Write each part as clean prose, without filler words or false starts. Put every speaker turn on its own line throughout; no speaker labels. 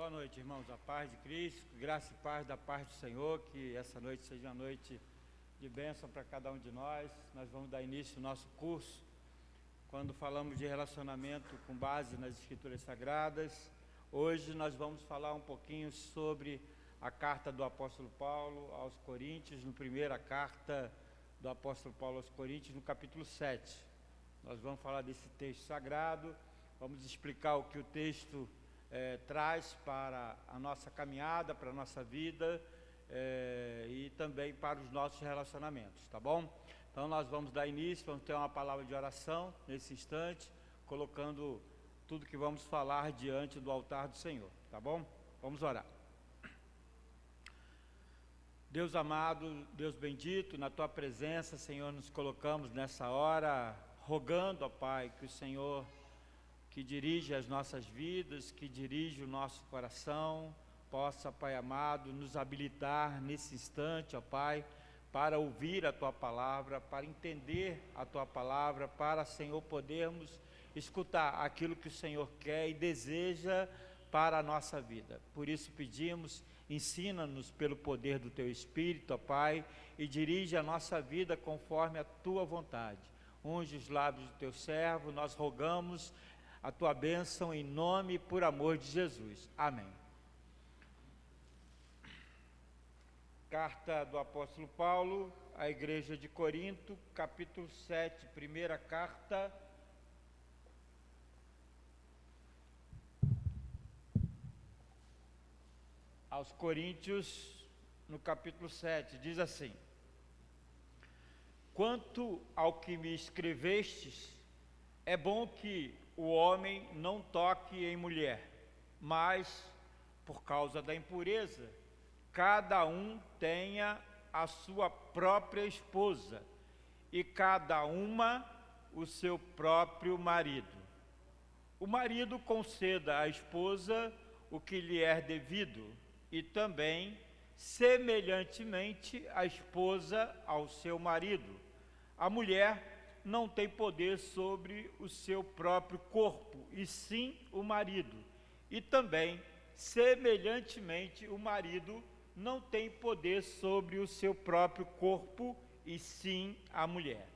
Boa noite, irmãos, a paz de Cristo, graça e paz da paz do Senhor, que essa noite seja uma noite de bênção para cada um de nós. Nós vamos dar início ao nosso curso, quando falamos de relacionamento com base nas Escrituras Sagradas. Hoje nós vamos falar um pouquinho sobre a carta do apóstolo Paulo aos Coríntios, na primeira carta do apóstolo Paulo aos Coríntios, no capítulo 7. Nós vamos falar desse texto sagrado, vamos explicar o que o texto traz para a nossa caminhada, para a nossa vida e também para os nossos relacionamentos, tá bom? Então nós vamos dar início, vamos ter uma palavra de oração nesse instante, colocando tudo que vamos falar diante do altar do Senhor, tá bom? Vamos orar. Deus amado, Deus bendito, na Tua presença, Senhor, nos colocamos nessa hora, rogando, ó Pai, que o Senhor que dirige as nossas vidas, que dirige o nosso coração, possa, Pai amado, nos habilitar nesse instante, ó Pai, para ouvir a Tua palavra, para entender a Tua palavra, para, Senhor, podermos escutar aquilo que o Senhor quer e deseja para a nossa vida. Por isso pedimos, ensina-nos pelo poder do Teu Espírito, ó Pai, e dirige a nossa vida conforme a Tua vontade. Unge os lábios do Teu servo, nós rogamos a Tua bênção em nome e por amor de Jesus. Amém. Carta do apóstolo Paulo à igreja de Corinto, capítulo 7, primeira carta aos Coríntios, no capítulo 7, diz assim: quanto ao que me escrevestes, é bom que o homem não toque em mulher, mas, por causa da impureza, cada um tenha a sua própria esposa, e cada uma o seu próprio marido. O marido conceda à esposa o que lhe é devido, e também, semelhantemente, a esposa ao seu marido. A mulher não tem poder sobre o seu próprio corpo, e sim o marido. E também, semelhantemente, o marido não tem poder sobre o seu próprio corpo, e sim a mulher.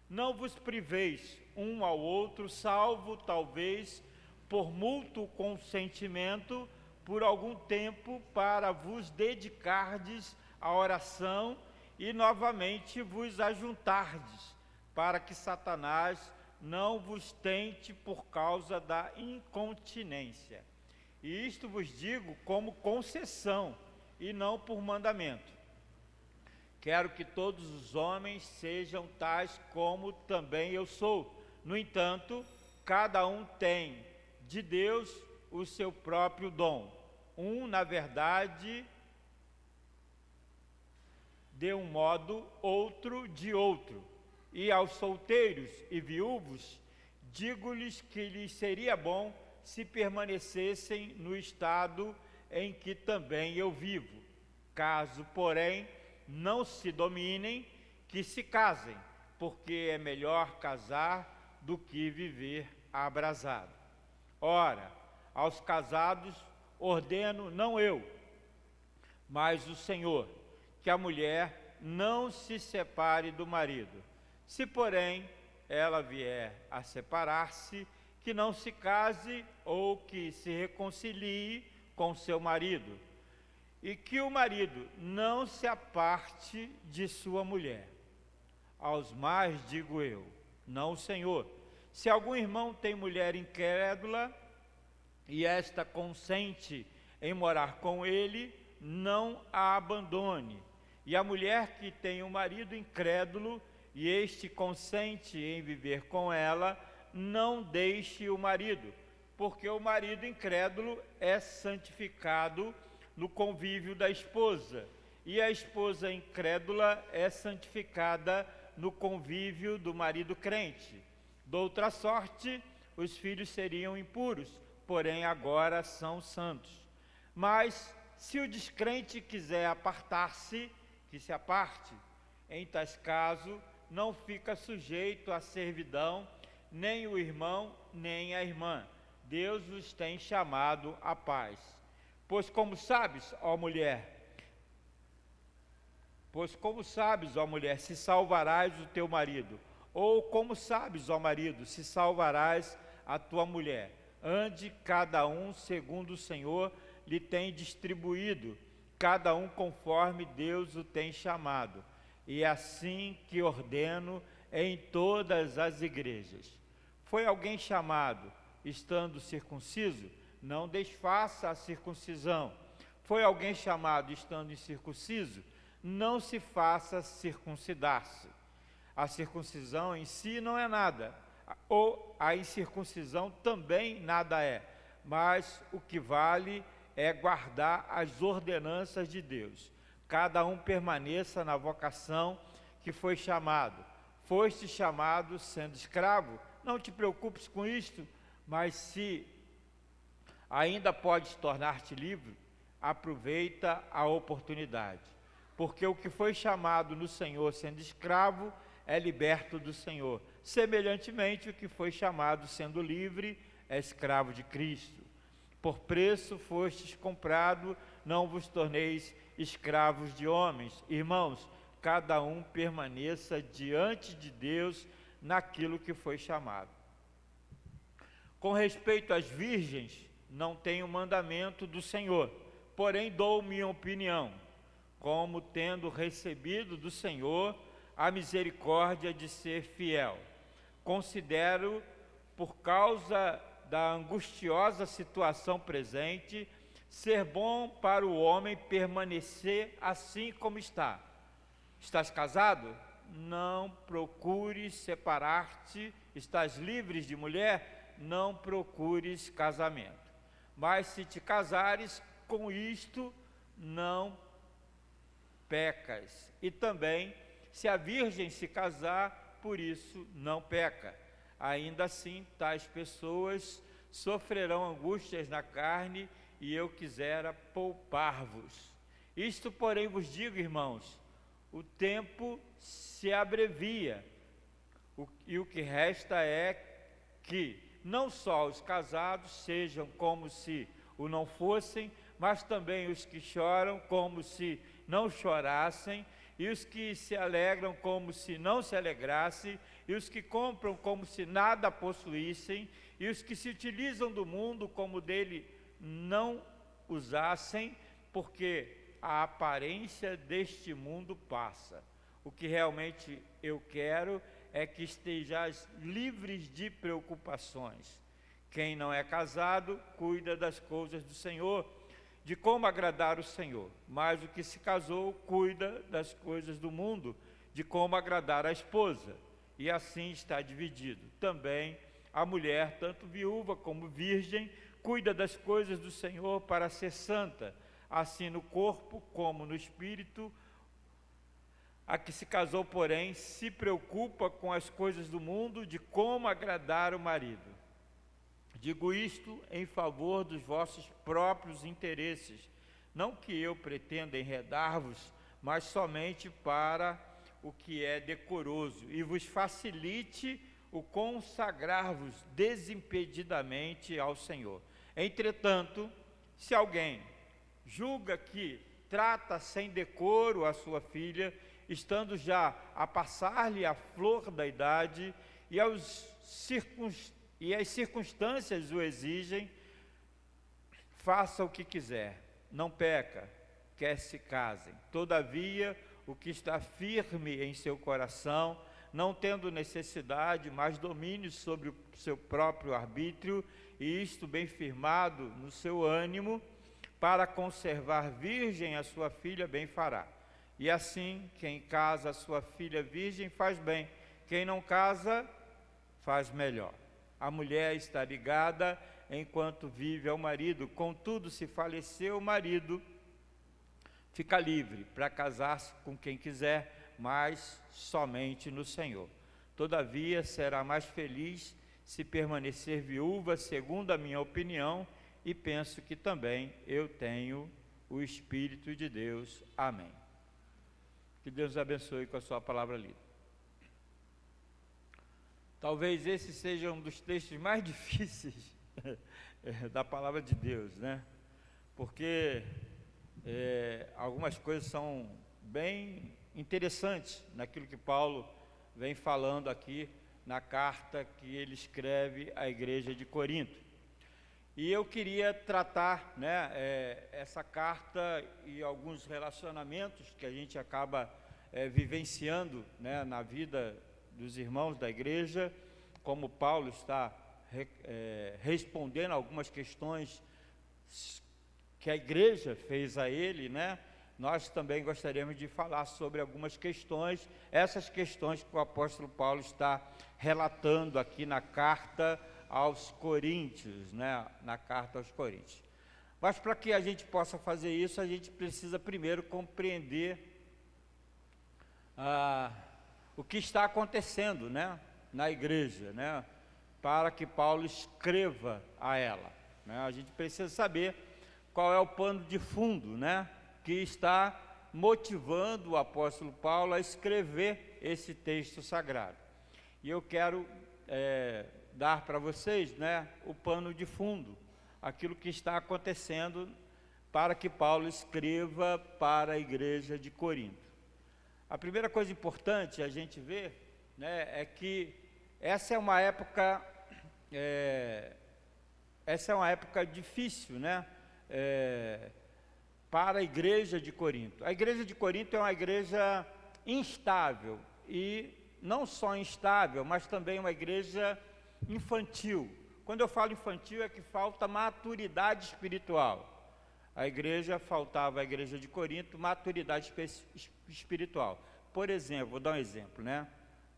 Não vos priveis um ao outro, salvo, talvez, por mútuo consentimento, por algum tempo, para vos dedicardes à oração e novamente vos ajuntardes, para que Satanás não vos tente por causa da incontinência. E isto vos digo como concessão, e não por mandamento. Quero que todos os homens sejam tais como também eu sou. No entanto, cada um tem de Deus o seu próprio dom. Um, na verdade, de um modo, outro de outro. E aos solteiros e viúvos, digo-lhes que lhes seria bom se permanecessem no estado em que também eu vivo. Caso, porém, não se dominem, que se casem, porque é melhor casar do que viver abrasado. Ora, aos casados ordeno, não eu, mas o Senhor, que a mulher não se separe do marido. Se, porém, ela vier a separar-se, que não se case ou que se reconcilie com seu marido, e que o marido não se aparte de sua mulher. Aos mais digo eu, não o Senhor: se algum irmão tem mulher incrédula, e esta consente em morar com ele, não a abandone. E a mulher que tem um marido incrédulo, e este consente em viver com ela, não deixe o marido, porque o marido incrédulo é santificado no convívio da esposa, e a esposa incrédula é santificada no convívio do marido crente. Doutra sorte, os filhos seriam impuros, porém agora são santos. Mas, se o descrente quiser apartar-se, que se aparte. Em tais casos, não fica sujeito à servidão, nem o irmão, nem a irmã. Deus os tem chamado à paz. Pois como sabes, ó mulher, se salvarás o teu marido, ou como sabes, ó marido, se salvarás a tua mulher. Ande cada um segundo o Senhor lhe tem distribuído, cada um conforme Deus o tem chamado. E é assim que ordeno em todas as igrejas. Foi alguém chamado, estando circunciso? Não desfaça a circuncisão. Foi alguém chamado, estando incircunciso? Não se faça circuncidar-se. A circuncisão em si não é nada, ou a incircuncisão também nada é, mas o que vale é guardar as ordenanças de Deus. Cada um permaneça na vocação que foi chamado. Foste chamado sendo escravo, não te preocupes com isto, mas se ainda podes tornar-te livre, aproveita a oportunidade. Porque o que foi chamado no Senhor sendo escravo é liberto do Senhor. Semelhantemente, o que foi chamado sendo livre é escravo de Cristo. Por preço fostes comprado, não vos torneis escravos de homens. Irmãos, cada um permaneça diante de Deus naquilo que foi chamado. Com respeito às virgens, não tenho mandamento do Senhor, porém dou minha opinião, como tendo recebido do Senhor a misericórdia de ser fiel. Considero, por causa da angustiosa situação presente, ser bom para o homem permanecer assim como está. Estás casado? Não procures separar-te. Estás livres de mulher? Não procures casamento. Mas se te casares, com isto não pecas. E também, se a virgem se casar, por isso não peca. Ainda assim, tais pessoas sofrerão angústias na carne, e eu quisera poupar-vos. Isto, porém, vos digo, irmãos, o tempo se abrevia, e o que resta é que não só os casados sejam como se o não fossem, mas também os que choram como se não chorassem, e os que se alegram como se não se alegrassem, e os que compram como se nada possuíssem, e os que se utilizam do mundo como dele não usassem, porque a aparência deste mundo passa. O que realmente eu quero é que estejais livres de preocupações. Quem não é casado, cuida das coisas do Senhor, de como agradar o Senhor. Mas o que se casou, cuida das coisas do mundo, de como agradar a esposa. E assim está dividido. Também a mulher, tanto viúva como virgem, cuida das coisas do Senhor para ser santa, assim no corpo como no espírito. A que se casou, porém, se preocupa com as coisas do mundo, de como agradar o marido. Digo isto em favor dos vossos próprios interesses, não que eu pretenda enredar-vos, mas somente para o que é decoroso, e vos facilite o consagrar-vos desimpedidamente ao Senhor. Entretanto, se alguém julga que trata sem decoro a sua filha, estando já a passar-lhe a flor da idade, e as circunstâncias o exigem, faça o que quiser, não peca, quer se casem. Todavia, o que está firme em seu coração, não tendo necessidade, mas domínio sobre o seu próprio arbítrio, e isto bem firmado no seu ânimo, para conservar virgem a sua filha, bem fará. E assim, quem casa a sua filha virgem faz bem, quem não casa, faz melhor. A mulher está ligada enquanto vive ao marido, contudo, se falecer o marido, fica livre para casar-se com quem quiser, mas somente no Senhor. Todavia, será mais feliz se permanecer viúva, segundo a minha opinião, e penso que também eu tenho o Espírito de Deus. Amém. Que Deus nos abençoe com a sua palavra lida. Talvez esse seja um dos textos mais difíceis da palavra de Deus, né? porque algumas coisas são bem interessantes naquilo que Paulo vem falando aqui na carta que ele escreve à igreja de Corinto. E eu queria tratar, né, essa carta e alguns relacionamentos que a gente acaba vivenciando, né, na vida dos irmãos da igreja, como Paulo está respondendo algumas questões que a igreja fez a ele, né? Nós também gostaríamos de falar sobre algumas questões, essas questões que o apóstolo Paulo está relatando aqui na carta aos Coríntios, né? Na carta aos Coríntios. Mas para que a gente possa fazer isso, a gente precisa primeiro compreender o que está acontecendo, né? Na igreja, né? Para que Paulo escreva a ela, né? A gente precisa saber qual é o pano de fundo, né, que está motivando o apóstolo Paulo a escrever esse texto sagrado. E eu quero dar para vocês, né, o pano de fundo, aquilo que está acontecendo para que Paulo escreva para a igreja de Corinto. A primeira coisa importante a gente ver, né, é que essa é uma época difícil, né, para a igreja de Corinto. A igreja de Corinto é uma igreja instável, e não só instável, mas também uma igreja infantil. Quando eu falo infantil, é que falta maturidade espiritual. Faltava à igreja de Corinto maturidade espiritual. Por exemplo, vou dar um exemplo, né?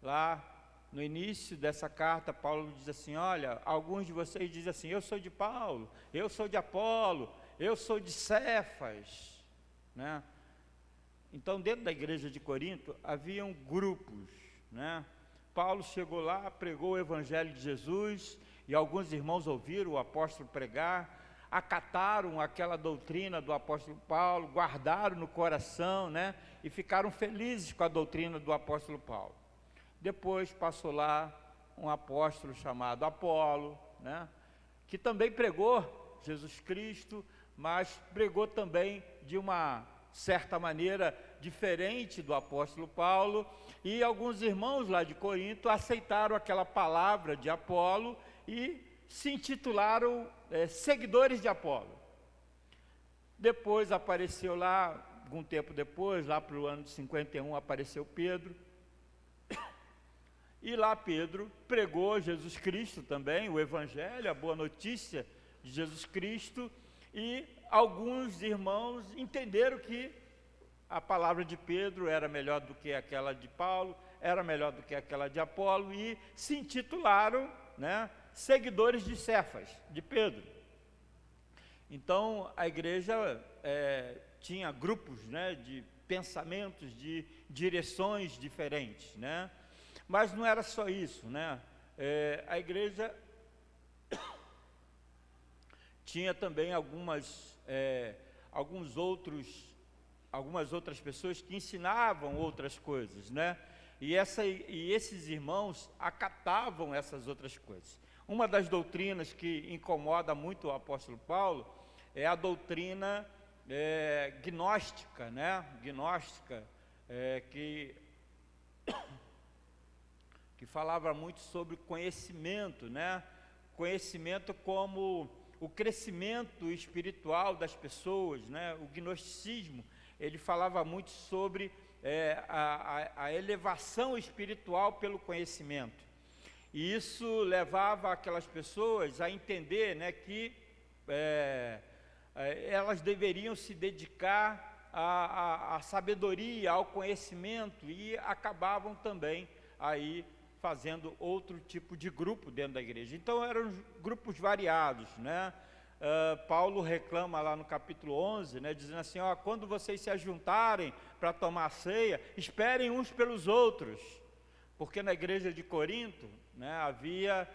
Lá no início dessa carta, Paulo diz assim: olha, alguns de vocês dizem assim, eu sou de Paulo, eu sou de Apolo, eu sou de Cefas, né? Então, dentro da igreja de Corinto, haviam grupos, né? Paulo chegou lá, pregou o evangelho de Jesus, e alguns irmãos ouviram o apóstolo pregar, acataram aquela doutrina do apóstolo Paulo, guardaram no coração, né? E ficaram felizes com a doutrina do apóstolo Paulo. Depois passou lá um apóstolo chamado Apolo, né, que também pregou Jesus Cristo, mas pregou também de uma certa maneira diferente do apóstolo Paulo, e alguns irmãos lá de Corinto aceitaram aquela palavra de Apolo e se intitularam seguidores de Apolo. Depois apareceu lá, algum tempo depois, lá para o ano de 51, apareceu Pedro. E lá Pedro pregou Jesus Cristo também, o evangelho, a boa notícia de Jesus Cristo, e alguns irmãos entenderam que a palavra de Pedro era melhor do que aquela de Paulo, era melhor do que aquela de Apolo, e se intitularam, né, seguidores de Cefas, de Pedro. Então a igreja tinha grupos, né, de pensamentos, de direções diferentes, né? Mas não era só isso, né? A igreja tinha também algumas outras pessoas que ensinavam outras coisas, né? E esses irmãos acatavam essas outras coisas. Uma das doutrinas que incomoda muito o apóstolo Paulo é a doutrina gnóstica, né? Gnóstica, que falava muito sobre conhecimento, né? Conhecimento como o crescimento espiritual das pessoas, né? O gnosticismo, ele falava muito sobre a elevação espiritual pelo conhecimento. E isso levava aquelas pessoas a entender, né, que elas deveriam se dedicar à sabedoria, ao conhecimento, e acabavam também aí fazendo outro tipo de grupo dentro da igreja. Então eram grupos variados, né? Paulo reclama lá no capítulo 11, né, dizendo assim, ó, quando vocês se ajuntarem para tomar a ceia, esperem uns pelos outros, porque na igreja de Corinto, né, havia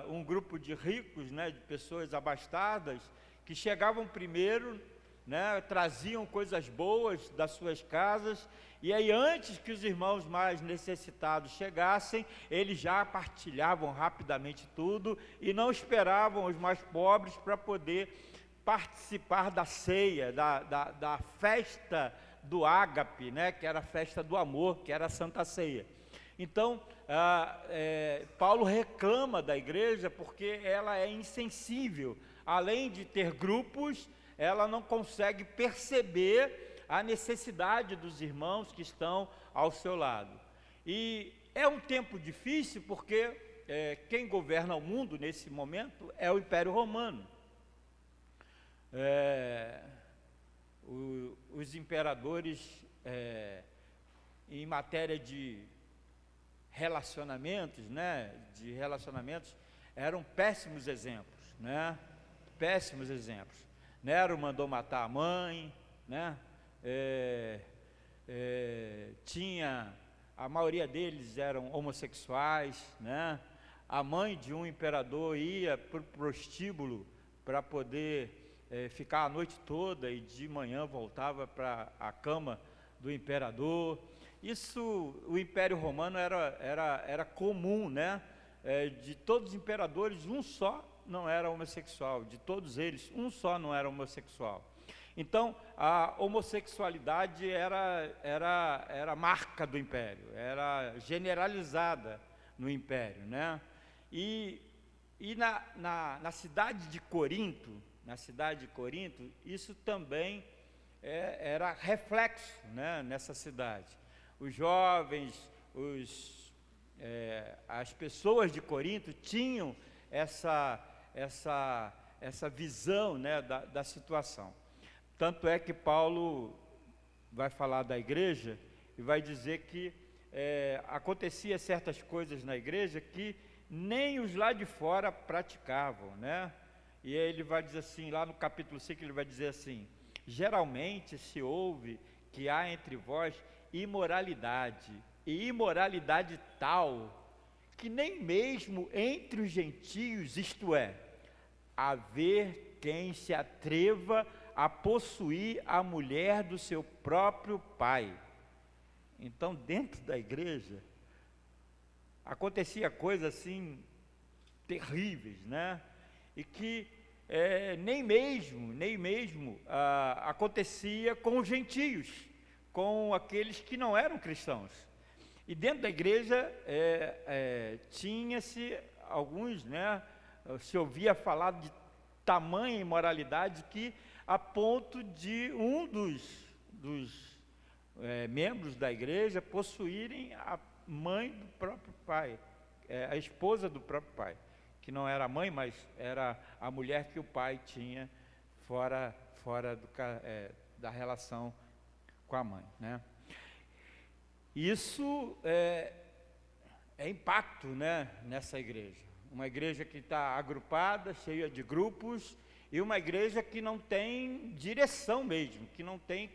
um grupo de ricos, né, de pessoas abastadas, que chegavam primeiro, né, traziam coisas boas das suas casas, e aí antes que os irmãos mais necessitados chegassem, eles já partilhavam rapidamente tudo, e não esperavam os mais pobres para poder participar da ceia, da festa do ágape, né, que era a festa do amor, que era a Santa Ceia. Então, Paulo reclama da igreja porque ela é insensível. Além de ter grupos, ela não consegue perceber a necessidade dos irmãos que estão ao seu lado. E é um tempo difícil porque quem governa o mundo nesse momento é o Império Romano. Os imperadores, em matéria de relacionamentos, né, eram péssimos exemplos, né? Péssimos exemplos. Nero mandou matar a mãe, né? A maioria deles eram homossexuais, né? A mãe de um imperador ia para o prostíbulo para poder ficar a noite toda e de manhã voltava para a cama do imperador. Isso, o Império Romano era comum, né? De todos os imperadores, um só não era homossexual, de todos eles, um só não era homossexual. Então, a homossexualidade era marca do Império, era generalizada no Império, né? E na cidade de Corinto, isso também era reflexo, né, nessa cidade. Os jovens, as pessoas de Corinto tinham essa visão, né, da situação. Tanto é que Paulo vai falar da igreja e vai dizer que acontecia certas coisas na igreja que nem os lá de fora praticavam, né? E aí ele vai dizer assim, lá no capítulo 5, ele vai dizer assim: geralmente se ouve que há entre vós imoralidade, e imoralidade tal, que nem mesmo entre os gentios, isto é, haver quem se atreva a possuir a mulher do seu próprio pai. Então, dentro da igreja, acontecia coisas assim, terríveis, né? E que nem mesmo acontecia com os gentios, com aqueles que não eram cristãos. E dentro da igreja tinha-se alguns, né? Se ouvia falar de tamanha imoralidade que a ponto de um dos membros da igreja possuírem a mãe do próprio pai, a esposa do próprio pai, que não era a mãe, mas era a mulher que o pai tinha fora da relação com a mãe, né? Isso é impacto, né, nessa igreja. Uma igreja que está agrupada, cheia de grupos, e uma igreja que não tem direção mesmo, que não tem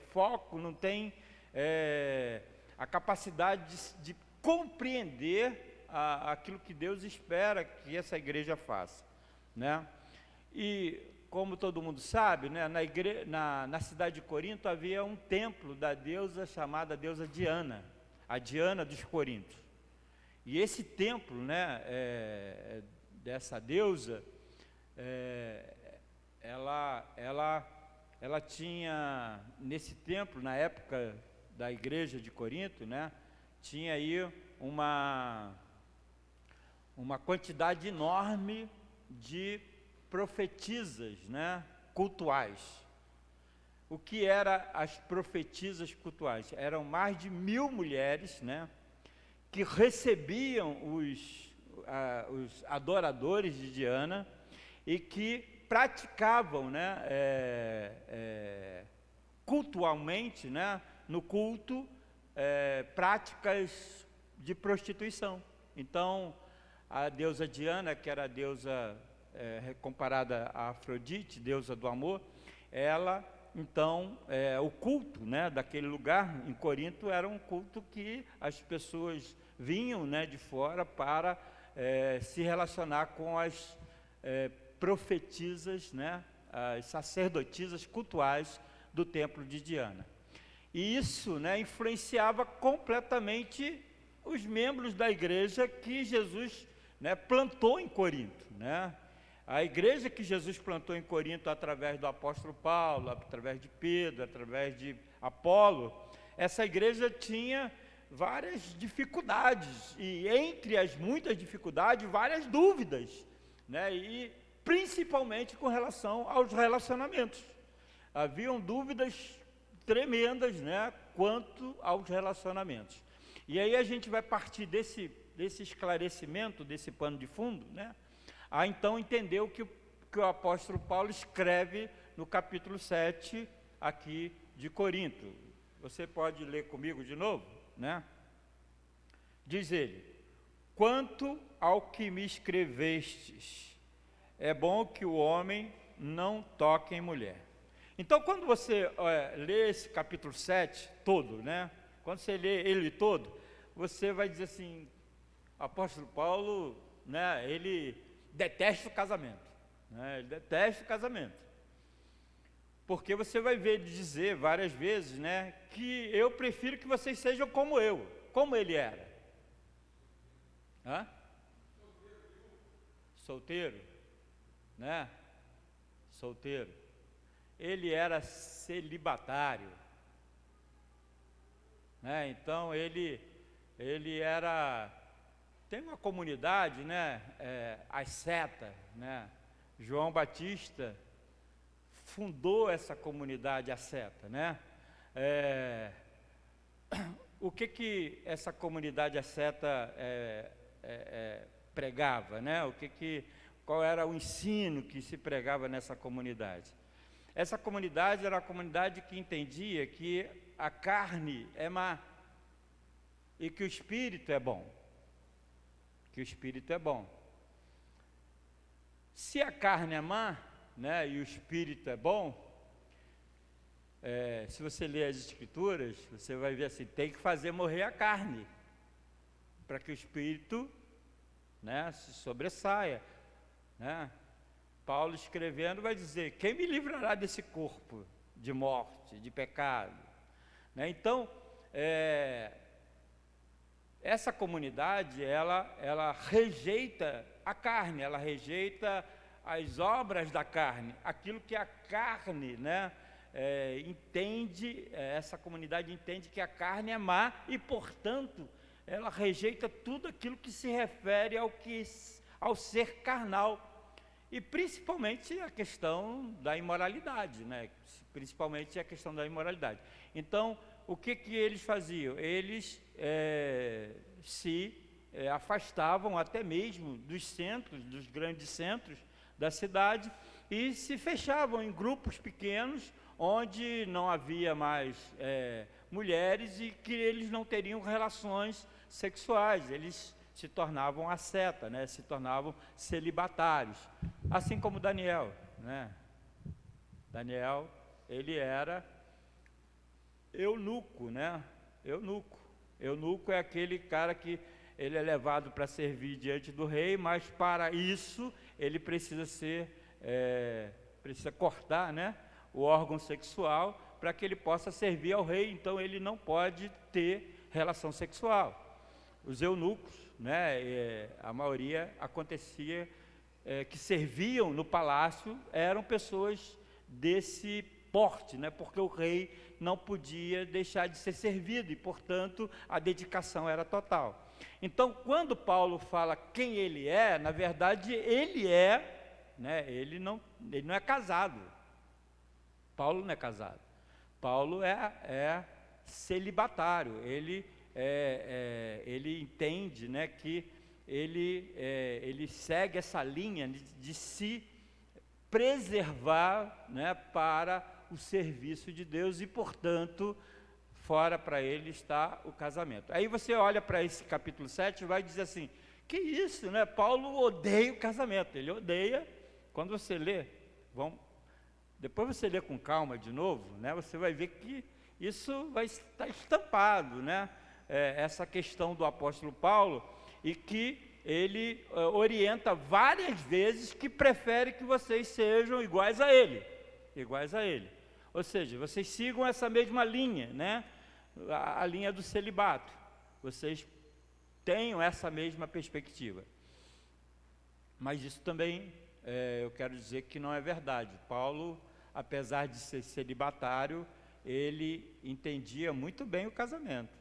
foco, não tem a capacidade de compreender aquilo que Deus espera que essa igreja faça, né? E como todo mundo sabe, né, na cidade de Corinto havia um templo da deusa chamada deusa Diana, a Diana dos Coríntios. E esse templo, né, dessa deusa, ela tinha, nesse templo, na época da igreja de Corinto, né, tinha aí uma quantidade enorme de profetisas, né, cultuais. O que eram as profetisas cultuais? Eram mais de 1000 mulheres, né, que recebiam os adoradores de Diana e que praticavam, né, cultualmente, né, no culto, práticas de prostituição. Então, a deusa Diana, que era a deusa comparada a Afrodite, deusa do amor, ela, então, o culto, né, daquele lugar em Corinto era um culto que as pessoas vinham, né, de fora para se relacionar com as profetisas, né, as sacerdotisas cultuais do templo de Diana. E isso, né, influenciava completamente os membros da igreja que Jesus, né, plantou em Corinto, né? A igreja que Jesus plantou em Corinto através do apóstolo Paulo, através de Pedro, através de Apolo, essa igreja tinha várias dificuldades, e entre as muitas dificuldades, várias dúvidas, né? E principalmente com relação aos relacionamentos. Haviam dúvidas tremendas, né, quanto aos relacionamentos. E aí a gente vai partir desse esclarecimento, desse pano de fundo, né, a então entender o que o apóstolo Paulo escreve no capítulo 7 aqui de Corinto. Você pode ler comigo de novo, né? Diz ele: quanto ao que me escrevestes, é bom que o homem não toque em mulher. Então, quando você lê esse capítulo 7 todo, né? Quando você lê ele todo, você vai dizer assim, apóstolo Paulo, né, ele detesta o casamento, né? Ele detesta o casamento. Porque você vai ver ele dizer várias vezes, né, que eu prefiro que vocês sejam como eu, como ele era. Hã? Solteiro, né? Solteiro. Ele era celibatário, né? Então ele era, tem uma comunidade, né? As Setas, né? João Batista fundou essa comunidade Asceta, né? O que essa comunidade Asceta pregava, né? Qual era o ensino que se pregava nessa comunidade? Essa comunidade era a comunidade que entendia que a carne é má e que o espírito é bom. Que o espírito é bom. Se a carne é má, né, e o espírito é bom, se você ler as escrituras, você vai ver assim, tem que fazer morrer a carne, para que o espírito, né, se sobressaia, né? Paulo escrevendo vai dizer, quem me livrará desse corpo de morte, de pecado, né? Então, essa comunidade, ela rejeita a carne, ela rejeita as obras da carne, aquilo que a carne, né, entende, essa comunidade entende que a carne é má e, portanto, ela rejeita tudo aquilo que se refere ao ser carnal, e principalmente a questão da imoralidade, né, principalmente a questão da imoralidade. Então, o que eles faziam? Eles se afastavam até mesmo dos centros, dos grandes centros da cidade, e se fechavam em grupos pequenos, onde não havia mais mulheres e que eles não teriam relações sexuais, eles se tornavam asceta, né? Se tornavam celibatários, assim como Daniel, né? Daniel, ele era eunuco, né? Eunuco é aquele cara que ele é levado para servir diante do rei, mas para isso ele precisa precisa cortar, né, o órgão sexual para que ele possa servir ao rei. Então ele não pode ter relação sexual. Os eunucos, né, a maioria acontecia que serviam no palácio, eram pessoas desse porte, né, porque o rei não podia deixar de ser servido e, portanto, a dedicação era total. Então, quando Paulo fala quem ele é, na verdade, ele né, ele não é casado. Paulo não é casado. Paulo é celibatário. Ele entende, né, que ele segue essa linha de se preservar, né, para o serviço de Deus e, portanto, fora para ele está o casamento. Aí você olha para esse capítulo 7 e vai dizer assim, que isso, né? Paulo odeia o casamento, ele odeia. Quando você lê, depois você lê com calma de novo, né? Você vai ver que isso vai estar estampado, né? Essa questão do apóstolo Paulo, e que ele orienta várias vezes que prefere que vocês sejam iguais a ele. Ou seja, vocês sigam essa mesma linha, né? A linha do celibato. Vocês tenham essa mesma perspectiva. Mas isso também eu quero dizer que não é verdade. Paulo, apesar de ser celibatário, ele entendia muito bem o casamento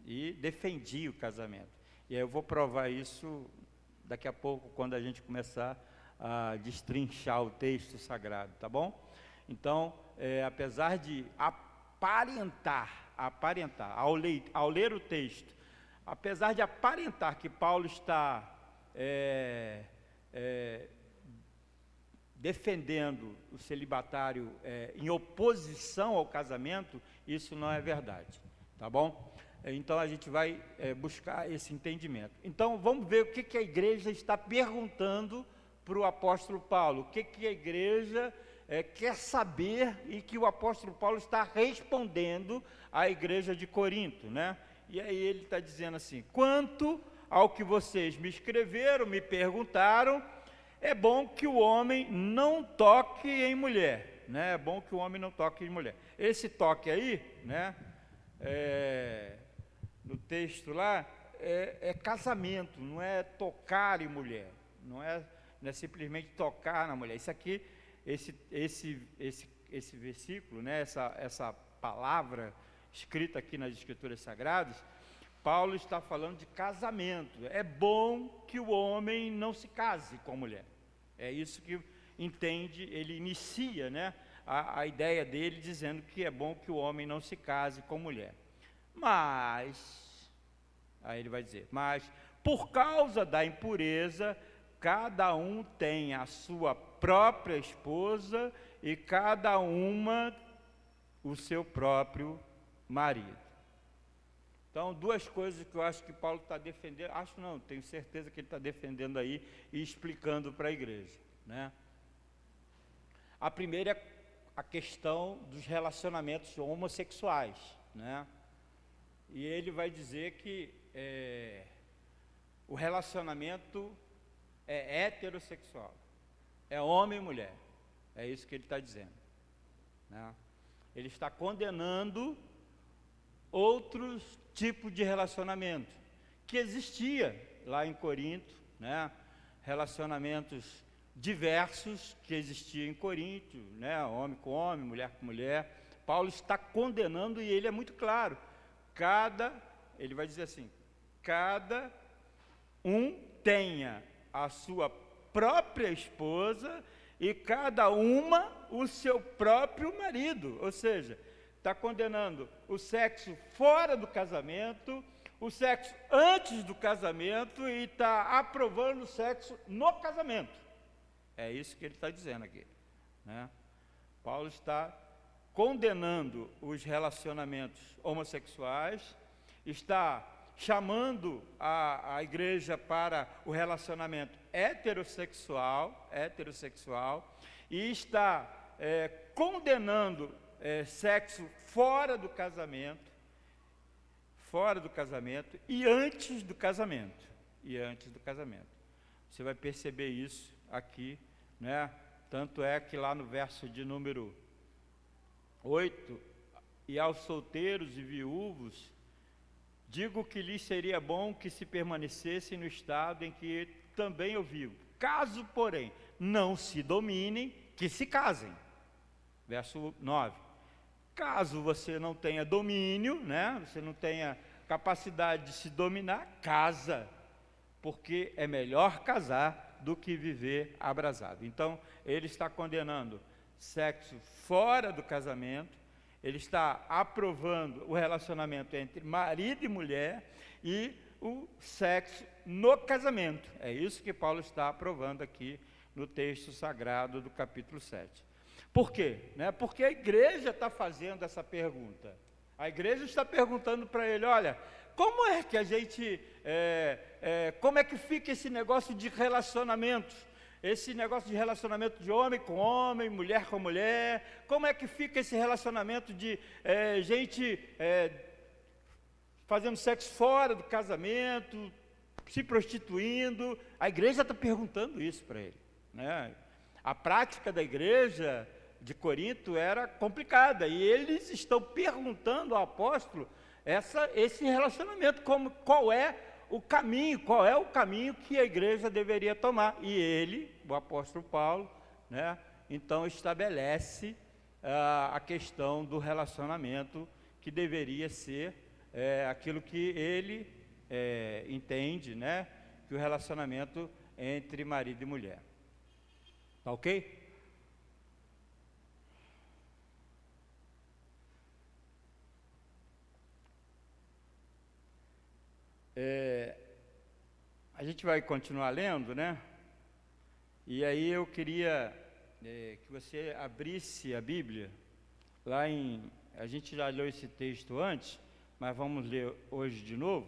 e defendia o casamento. E aí eu vou provar isso daqui a pouco, quando a gente começar a destrinchar o texto sagrado, tá bom? Então, apesar de aparentar, ao ler o texto, apesar de aparentar que Paulo está defendendo o celibatário em oposição ao casamento, isso não é verdade, tá bom? Então a gente vai buscar esse entendimento. Então vamos ver o que a igreja está perguntando para o apóstolo Paulo, o que a igreja quer saber e que o apóstolo Paulo está respondendo à igreja de Corinto, né? E aí ele está dizendo assim: quanto ao que vocês me escreveram, me perguntaram, é bom que o homem não toque em mulher, né? É bom que o homem não toque em mulher. Esse toque aí, né? No texto lá, é casamento, não é tocar em mulher, não é simplesmente tocar na mulher. Isso aqui, esse versículo, né? Essa palavra escrita aqui nas Escrituras Sagradas, Paulo está falando de casamento. É bom que o homem não se case com a mulher. É isso que entende, ele inicia, né, a ideia dele dizendo que é bom que o homem não se case com mulher. Mas, aí ele vai dizer, mas por causa da impureza, cada um tem a sua própria esposa e cada uma o seu próprio marido. Então, duas coisas que eu acho que Paulo está defendendo, tenho certeza que ele está defendendo aí e explicando para a igreja, né? A primeira é a questão dos relacionamentos homossexuais, né? E ele vai dizer que o relacionamento é heterossexual, é homem e mulher, é isso que ele está dizendo, né? Ele está condenando outros tipos de relacionamento que existia lá em Corinto, né? Relacionamentos diversos que existiam em Corinto, né? Homem com homem, mulher com mulher. Paulo está condenando e ele é muito claro. Ele vai dizer assim: cada um tenha a sua própria esposa e cada uma o seu próprio marido. Ou seja, está condenando o sexo fora do casamento, o sexo antes do casamento e está aprovando o sexo no casamento. É isso que ele está dizendo aqui, né? Paulo está condenando os relacionamentos homossexuais, está chamando a igreja para o relacionamento heterossexual e está condenando sexo fora do casamento e antes do casamento. Você vai perceber isso aqui, né? Tanto é que lá no verso de número 8, e aos solteiros e viúvos, digo que lhes seria bom que se permanecessem no estado em que também eu vivo. Caso, porém, não se dominem, que se casem. Verso 9. Caso você não tenha domínio, né? Você não tenha capacidade de se dominar, casa, porque é melhor casar do que viver abrasado. Então, ele está condenando sexo fora do casamento, ele está aprovando o relacionamento entre marido e mulher e o sexo no casamento. É isso que Paulo está aprovando aqui no texto sagrado do capítulo 7. Por quê? Porque a igreja está fazendo essa pergunta. A igreja está perguntando para ele: olha, como é que a gente, como é que fica esse negócio de relacionamentos? Esse negócio de relacionamento de homem com homem, mulher com mulher, como é que fica esse relacionamento de gente fazendo sexo fora do casamento, se prostituindo? A igreja está perguntando isso para ele, né? A prática da igreja de Corinto era complicada e eles estão perguntando ao apóstolo esse relacionamento, qual é o caminho que a igreja deveria tomar. E ele, o apóstolo Paulo, né, então estabelece a questão do relacionamento, que deveria ser aquilo que ele entende, né, que o relacionamento entre marido e mulher. Tá ok? A gente vai continuar lendo, né? E aí eu queria que você abrisse a Bíblia, lá em... A gente já leu esse texto antes, mas vamos ler hoje de novo,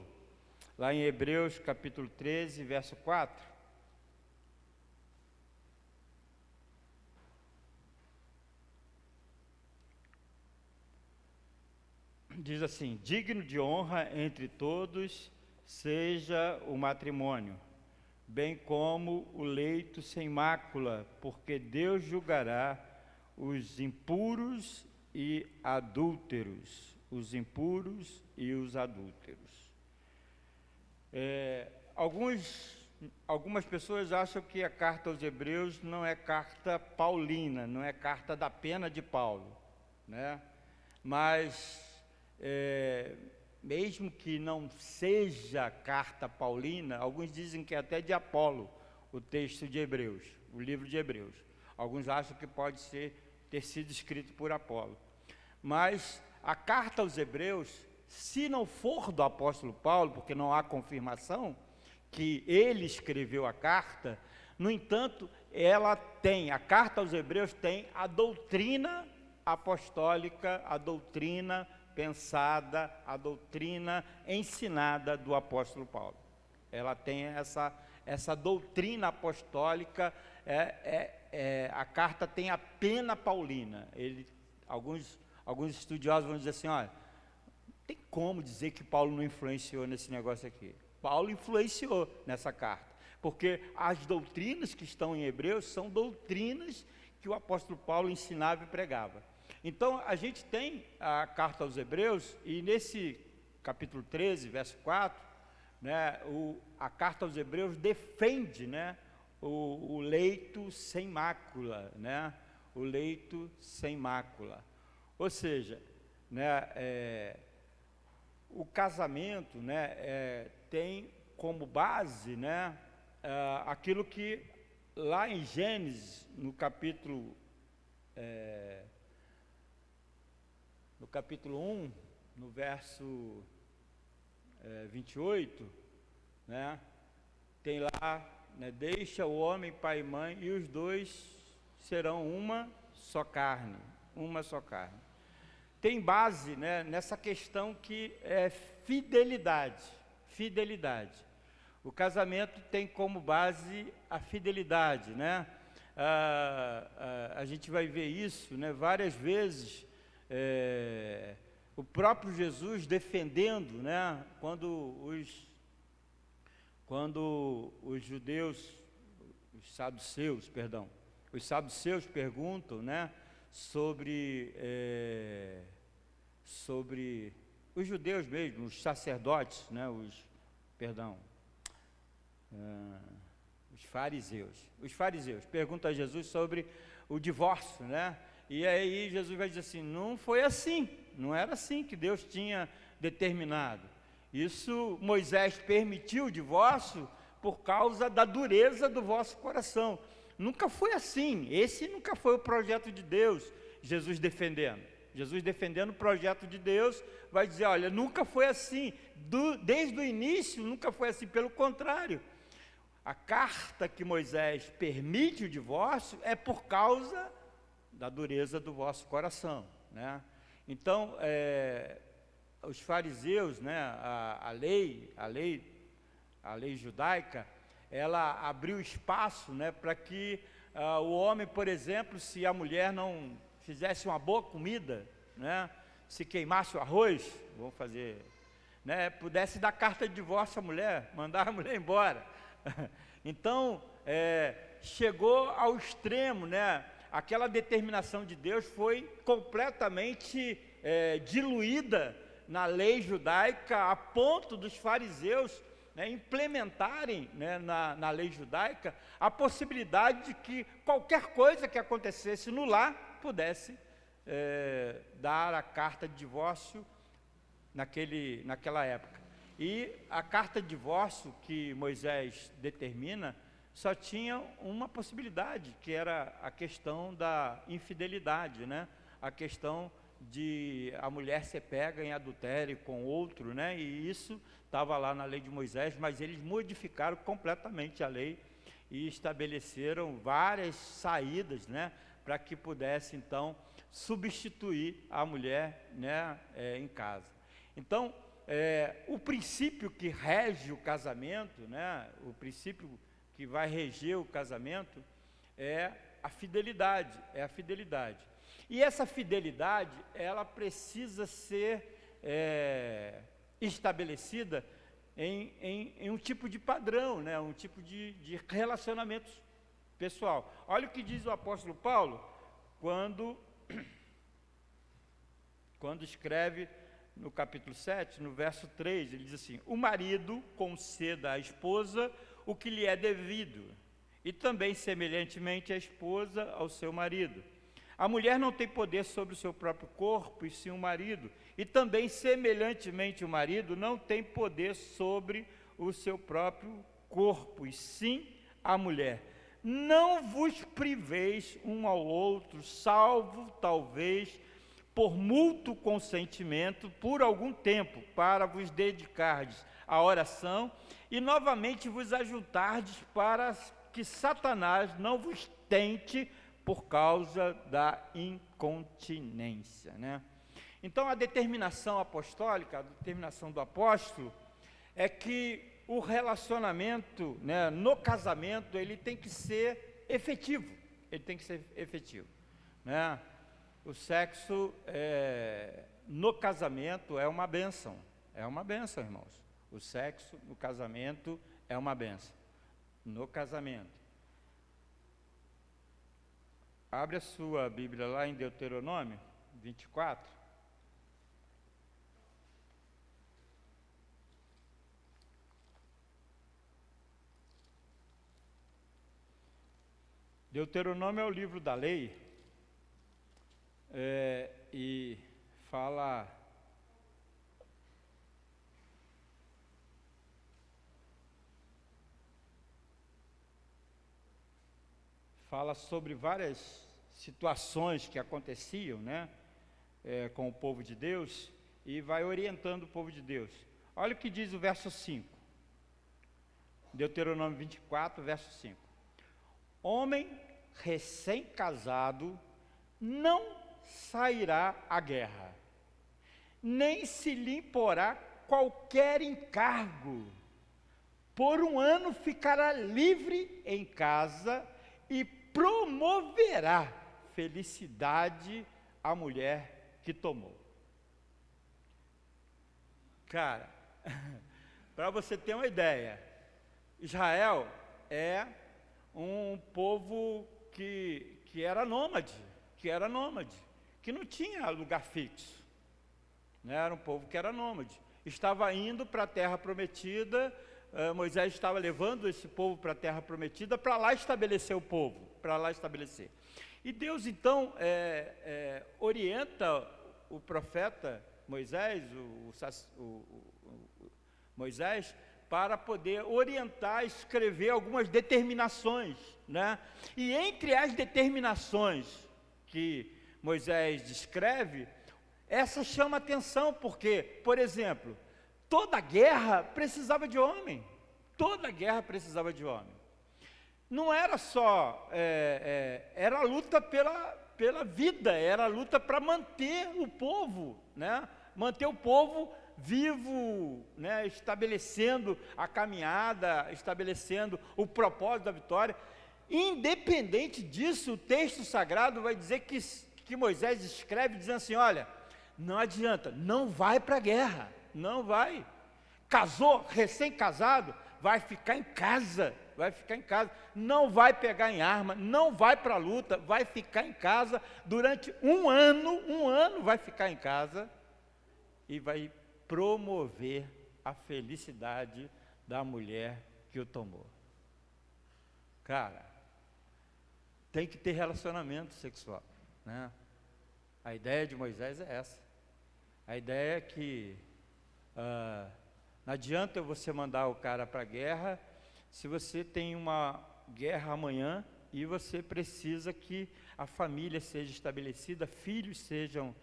lá em Hebreus capítulo 13, verso 4. Diz assim: digno de honra entre todos seja o matrimônio, bem como o leito sem mácula, porque Deus julgará os impuros e adúlteros, os impuros e os adúlteros. Algumas pessoas acham que a carta aos Hebreus não é carta paulina, não é carta da pena de Paulo, né? Mas mesmo que não seja carta paulina, alguns dizem que é até de Apolo, o texto de Hebreus, o livro de Hebreus. Alguns acham que pode ter sido escrito por Apolo. Mas a carta aos Hebreus, se não for do apóstolo Paulo, porque não há confirmação que ele escreveu a carta, no entanto, a carta aos Hebreus tem a doutrina apostólica, a doutrina pensada, a doutrina ensinada do apóstolo Paulo. Ela tem essa doutrina apostólica, a carta tem a pena paulina. Alguns estudiosos vão dizer assim, olha, não tem como dizer que Paulo não influenciou nesse negócio aqui. Paulo influenciou nessa carta, porque as doutrinas que estão em Hebreus são doutrinas que o apóstolo Paulo ensinava e pregava. Então, a gente tem a carta aos Hebreus, e nesse capítulo 13, verso 4, né, a carta aos Hebreus defende, né, o leito sem mácula, né, o leito sem mácula. Ou seja, né, o casamento, né, tem como base, né, aquilo que lá em Gênesis, no capítulo 1, no verso 28, né, tem lá, né, deixa o homem pai e mãe, e os dois serão uma só carne, uma só carne. Tem base, né, nessa questão que é fidelidade. O casamento tem como base a fidelidade, né? A gente vai ver isso, né, várias vezes. O próprio Jesus defendendo, né, quando os judeus, os saduceus perguntam, né, sobre os judeus mesmo, os sacerdotes, né, os fariseus perguntam a Jesus sobre o divórcio, né? E aí Jesus vai dizer assim, não foi assim, não era assim que Deus tinha determinado. Isso, Moisés permitiu o divórcio por causa da dureza do vosso coração. Nunca foi assim, esse nunca foi o projeto de Deus. Jesus defendendo o projeto de Deus, vai dizer, olha, nunca foi assim, desde o início nunca foi assim, pelo contrário. A carta que Moisés permite o divórcio é por causa da dureza do vosso coração, né? Então, os fariseus, né, a lei judaica, ela abriu espaço, né, para que o homem, por exemplo, se a mulher não fizesse uma boa comida, né, se queimasse o arroz, vamos fazer, né, pudesse dar carta de divórcio à mulher, mandar a mulher embora. Então, chegou ao extremo, né? Aquela determinação de Deus foi completamente diluída na lei judaica, a ponto dos fariseus né, implementarem, né, na lei judaica a possibilidade de que qualquer coisa que acontecesse no lar pudesse dar a carta de divórcio naquela época. E a carta de divórcio que Moisés determina só tinha uma possibilidade, que era a questão da infidelidade, né? A questão de a mulher ser pega em adultério com outro, né? E isso estava lá na lei de Moisés, mas eles modificaram completamente a lei e estabeleceram várias saídas, né? Para que pudesse, então, substituir a mulher, né? Em casa. Então, o princípio que rege o casamento, né? O princípio que vai reger o casamento é a fidelidade, E essa fidelidade, ela precisa ser estabelecida em um tipo de padrão, né? Um tipo de relacionamento pessoal. Olha o que diz o apóstolo Paulo quando escreve no capítulo 7, no verso 3, ele diz assim: o marido conceda à esposa o que lhe é devido, e também semelhantemente a esposa ao seu marido. A mulher não tem poder sobre o seu próprio corpo, e sim o marido, e também semelhantemente o marido não tem poder sobre o seu próprio corpo, e sim a mulher. Não vos priveis um ao outro, salvo talvez por mútuo consentimento, por algum tempo, para vos dedicardes à oração, e novamente vos ajuntardes, para que Satanás não vos tente por causa da incontinência, né? Então, a determinação apostólica, a determinação do apóstolo, é que o relacionamento, né, no casamento, ele tem que ser efetivo, né? O sexo no casamento é uma bênção, irmãos. O sexo no casamento é uma bênção. No casamento. Abre a sua Bíblia lá em Deuteronômio 24. Deuteronômio é o livro da lei, e fala sobre várias situações que aconteciam, né, com o povo de Deus, e vai orientando o povo de Deus. Olha o que diz o verso 5, Deuteronômio 24, verso 5. Homem recém-casado não sairá à guerra, nem se lhe imporá qualquer encargo. Por um ano ficará livre em casa e promoverá felicidade à mulher que tomou. Cara, para você ter uma ideia, Israel é um povo que era nômade, que não tinha lugar fixo, né? Era um povo que era nômade, estava indo para a terra prometida. Moisés estava levando esse povo para a terra prometida, para lá estabelecer o povo, E Deus então orienta o profeta Moisés, Moisés, para poder orientar, escrever algumas determinações, né? E entre as determinações que Moisés descreve, essa chama atenção, porque, por exemplo, toda guerra precisava de homem, Não era só, era a luta pela vida, era a luta para manter o povo, né? Manter o povo vivo, né? Estabelecendo a caminhada, estabelecendo o propósito da vitória. Independente disso, o texto sagrado vai dizer que Moisés escreve dizendo assim: olha, não adianta, não vai para a guerra, não vai. Casou, recém-casado, vai ficar em casa, não vai pegar em arma, não vai para a luta, vai ficar em casa durante um ano vai ficar em casa e vai promover a felicidade da mulher que o tomou. Cara, tem que ter relacionamento sexual, né? A ideia de Moisés é essa. A ideia é que não adianta você mandar o cara para a guerra se você tem uma guerra amanhã e você precisa que a família seja estabelecida, filhos sejam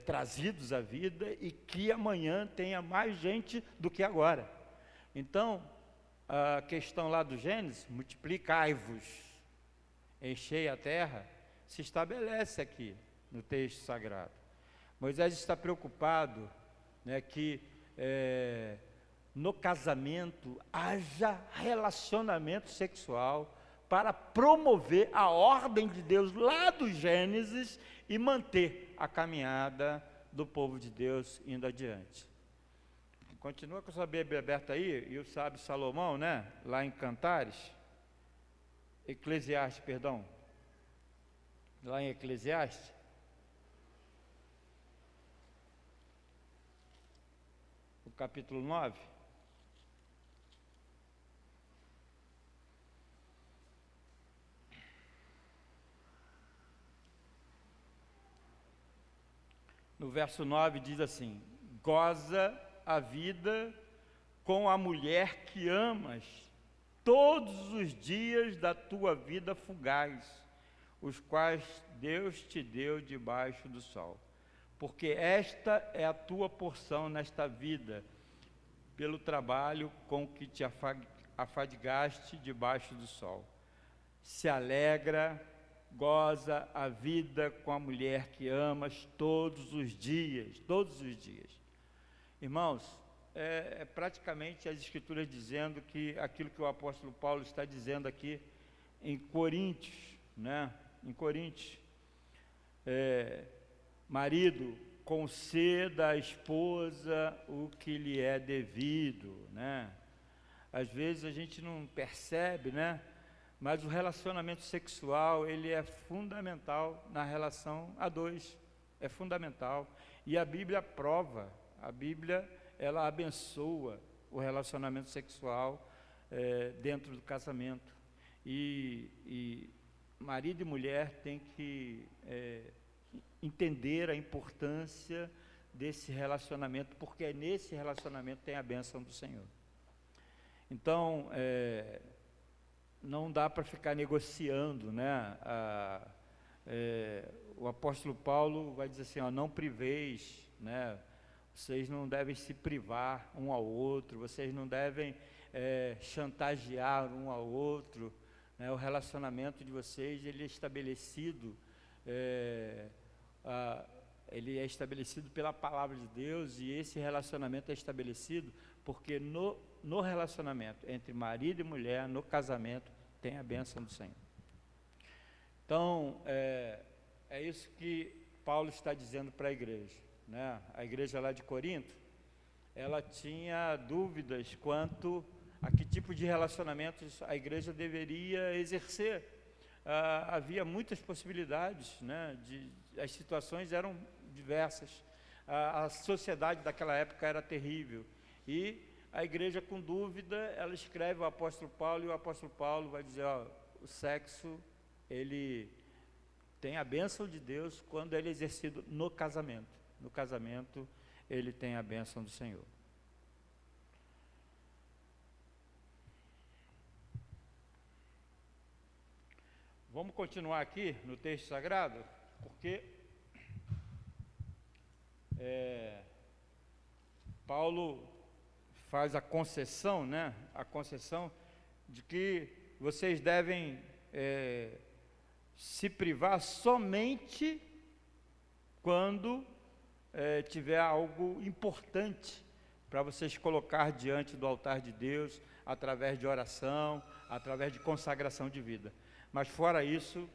trazidos à vida e que amanhã tenha mais gente do que agora. Então, a questão lá do Gênesis, multiplicai-vos, enchei a terra, se estabelece aqui no texto sagrado. Moisés está preocupado, né, que no casamento haja relacionamento sexual para promover a ordem de Deus lá do Gênesis e manter a caminhada do povo de Deus indo adiante. Continua com a sua Bíblia aberta aí, e o sábio Salomão, né, lá em Cantares, Eclesiastes, perdão, lá em Eclesiastes, o capítulo 9, no verso 9 diz assim: goza a vida com a mulher que amas todos os dias da tua vida fugaz, os quais Deus te deu debaixo do sol, porque esta é a tua porção nesta vida, pelo trabalho com que te afadigaste debaixo do sol. Se alegra, goza a vida com a mulher que amas todos os dias, todos os dias. Irmãos, é praticamente as Escrituras dizendo que aquilo que o apóstolo Paulo está dizendo aqui em Coríntios, né? Em Coríntios, marido, conceda à esposa o que lhe é devido, né? Às vezes a gente não percebe, né? Mas o relacionamento sexual, ele é fundamental na relação a dois, é fundamental. E a Bíblia prova, a Bíblia, ela abençoa o relacionamento sexual dentro do casamento. E marido e mulher têm que entender a importância desse relacionamento, porque nesse relacionamento tem a bênção do Senhor. Então, não dá para ficar negociando, né? O apóstolo Paulo vai dizer assim, não priveis, né? Vocês não devem se privar um ao outro, vocês não devem chantagear um ao outro, né? O relacionamento de vocês, ele é estabelecido, ele é estabelecido pela palavra de Deus, e esse relacionamento é estabelecido porque no relacionamento entre marido e mulher, no casamento, tem a bênção do Senhor. Então, é isso que Paulo está dizendo para a igreja, né? A igreja lá de Corinto, ela tinha dúvidas quanto a que tipo de relacionamentos a igreja deveria exercer. Havia muitas possibilidades, né? As situações eram diversas, a sociedade daquela época era terrível, e a igreja com dúvida, ela escreve ao apóstolo Paulo, e o apóstolo Paulo vai dizer, o sexo, ele tem a bênção de Deus quando ele é exercido no casamento. No casamento, ele tem a bênção do Senhor. Vamos continuar aqui no texto sagrado, porque Paulo faz a concessão, né? A concessão de que vocês devem se privar somente quando tiver algo importante para vocês colocar diante do altar de Deus, através de oração, através de consagração de vida. Mas fora isso,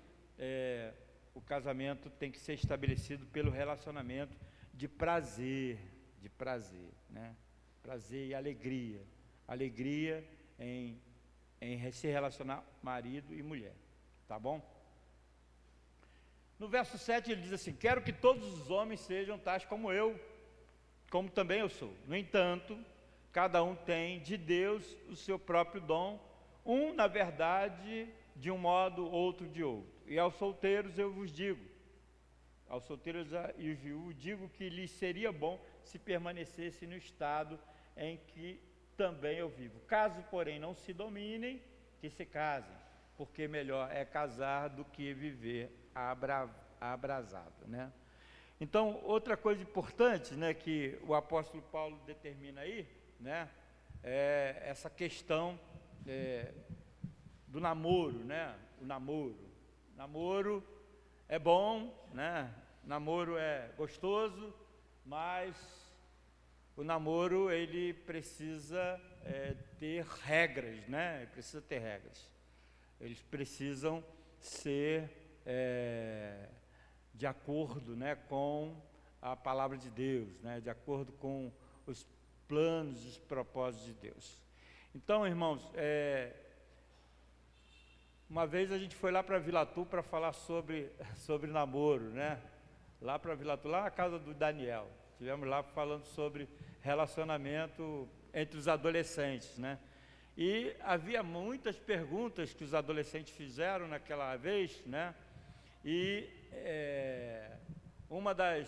o casamento tem que ser estabelecido pelo relacionamento de prazer, né? Prazer e alegria em se relacionar marido e mulher, tá bom? No verso 7 ele diz assim, quero que todos os homens sejam tais como eu, como também eu sou. No entanto, Cada um tem de Deus o seu próprio dom, um, na verdade, de um modo, outro de outro. E aos solteiros eu vos digo, aos solteiros e os viúvos, digo que lhes seria bom se permanecesse no estado em que também eu vivo. Caso, porém, não se dominem, que se casem, porque melhor é casar do que viver abrasado, né? Então, outra coisa importante, né, que o apóstolo Paulo determina aí, né, é essa questão do namoro, né? O namoro é bom, né? Namoro é gostoso, mas o namoro ele precisa ter regras, né? Ele precisa ter regras. Eles precisam ser de acordo, né, com a palavra de Deus, né? De acordo com os planos e os propósitos de Deus. Então, irmãos, uma vez a gente foi lá para Vila Tu para falar sobre namoro, né? Lá para Vila Tu, lá na casa do Daniel. Estivemos lá falando sobre relacionamento entre os adolescentes, né? E havia muitas perguntas que os adolescentes fizeram naquela vez, né? E uma das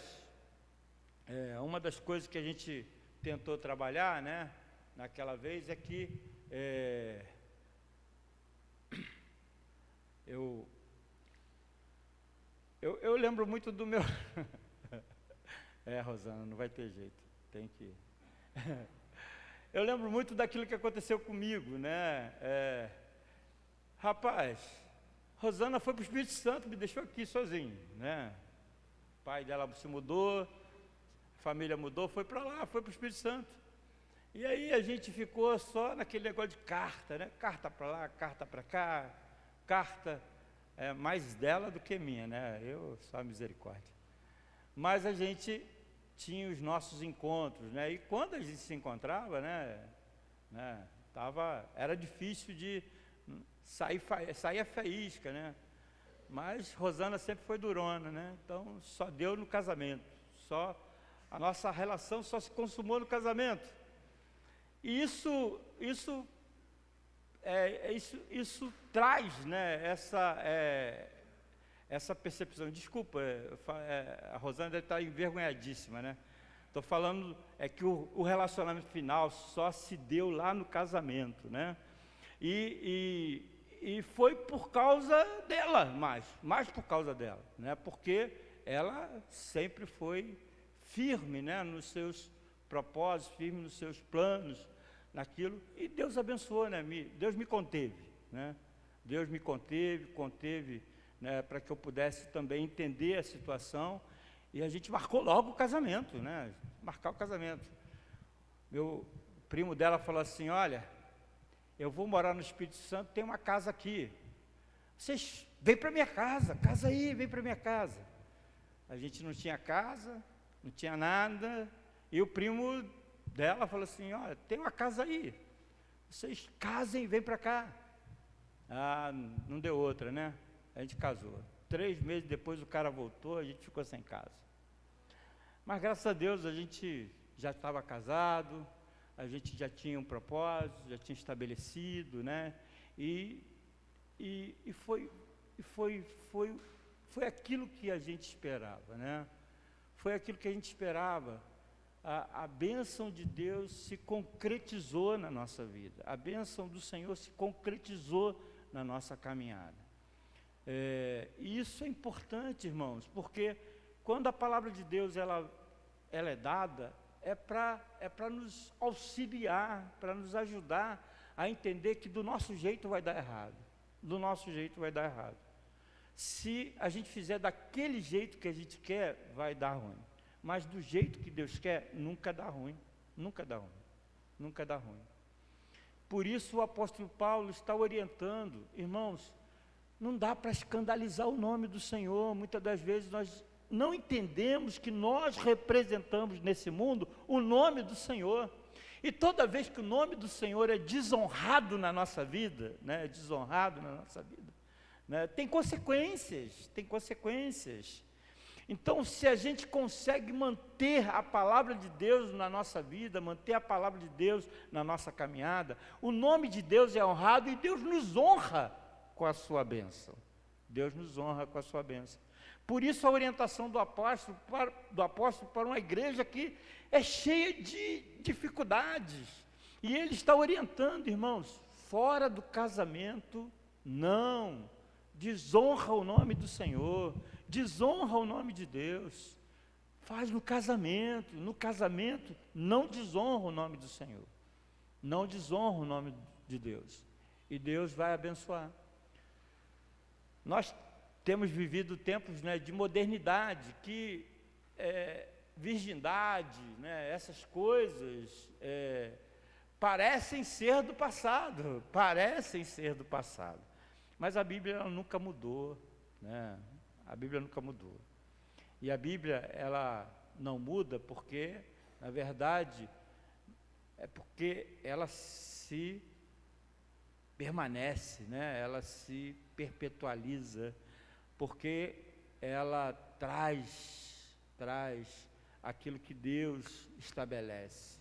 coisas que a gente tentou trabalhar, né, naquela vez, é que eu lembro muito do meu... Rosana, não vai ter jeito, tem que... Eu lembro muito daquilo que aconteceu comigo, né? Rapaz, Rosana foi para o Espírito Santo, me deixou aqui sozinho, né? O pai dela se mudou, a família mudou, foi para lá, foi para o Espírito Santo. E aí a gente ficou só naquele negócio de carta, né? Carta para lá, carta para cá, carta mais dela do que minha, né? Eu só misericórdia. Mas a gente tinha os nossos encontros, né? E quando a gente se encontrava, né, era difícil de sair a faísca, né? Mas Rosana sempre foi durona, né? Então só deu no casamento, a nossa relação só se consumou no casamento. E isso traz, né, essa percepção. Desculpa, a Rosana deve estar envergonhadíssima, né? Estou falando que o relacionamento final só se deu lá no casamento, né? E foi por causa dela, mais por causa dela, né? Porque ela sempre foi firme, né, nos seus propósitos, firme nos seus planos, naquilo, e Deus abençoou, né? Deus me conteve, né? Deus me conteve, né, para que eu pudesse também entender a situação, e a gente marcou logo o casamento, né? Marcar o casamento. Meu primo dela falou assim: olha, eu vou morar no Espírito Santo, tem uma casa aqui, vocês vêm para minha casa aí, vem para minha casa. A gente não tinha casa, não tinha nada, e o primo dela falou assim: olha, tem uma casa aí, vocês casem, vem para cá. Ah, não deu outra, né? A gente casou. 3 meses depois o cara voltou, a gente ficou sem casa. Mas graças a Deus a gente já estava casado, a gente já tinha um propósito, já tinha estabelecido, né? E foi aquilo que a gente esperava, né? Foi aquilo que a gente esperava. A bênção de Deus se concretizou na nossa vida. A bênção do Senhor se concretizou na nossa caminhada. E isso é importante, irmãos, porque quando a palavra de Deus ela é dada, é para nos auxiliar, para nos ajudar a entender que do nosso jeito vai dar errado. Do nosso jeito vai dar errado. Se a gente fizer daquele jeito que a gente quer, vai dar ruim. Mas do jeito que Deus quer, nunca dá ruim. Nunca dá ruim. Nunca dá ruim. Por isso o apóstolo Paulo está orientando, irmãos, não dá para escandalizar o nome do Senhor. Muitas das vezes nós não entendemos que nós representamos nesse mundo o nome do Senhor. E toda vez que o nome do Senhor é desonrado na nossa vida, né, tem consequências, Então, se a gente consegue manter a palavra de Deus na nossa vida, manter a palavra de Deus na nossa caminhada, o nome de Deus é honrado e Deus nos honra com a sua bênção. Deus nos honra com a sua bênção. Por isso a orientação do apóstolo para uma igreja que é cheia de dificuldades. E ele está orientando, irmãos, fora do casamento, não. Desonra o nome do Senhor, desonra o nome de Deus. Faz no casamento não desonra o nome do Senhor. Não desonra o nome de Deus. E Deus vai abençoar. Nós temos vivido tempos, né, de modernidade, que virgindade, né, essas coisas parecem ser do passado, mas a Bíblia ela nunca mudou, né? A Bíblia nunca mudou. E a Bíblia ela não muda porque, na verdade, é porque ela se permanece, né? Ela se perpetualiza, porque ela traz aquilo que Deus estabelece.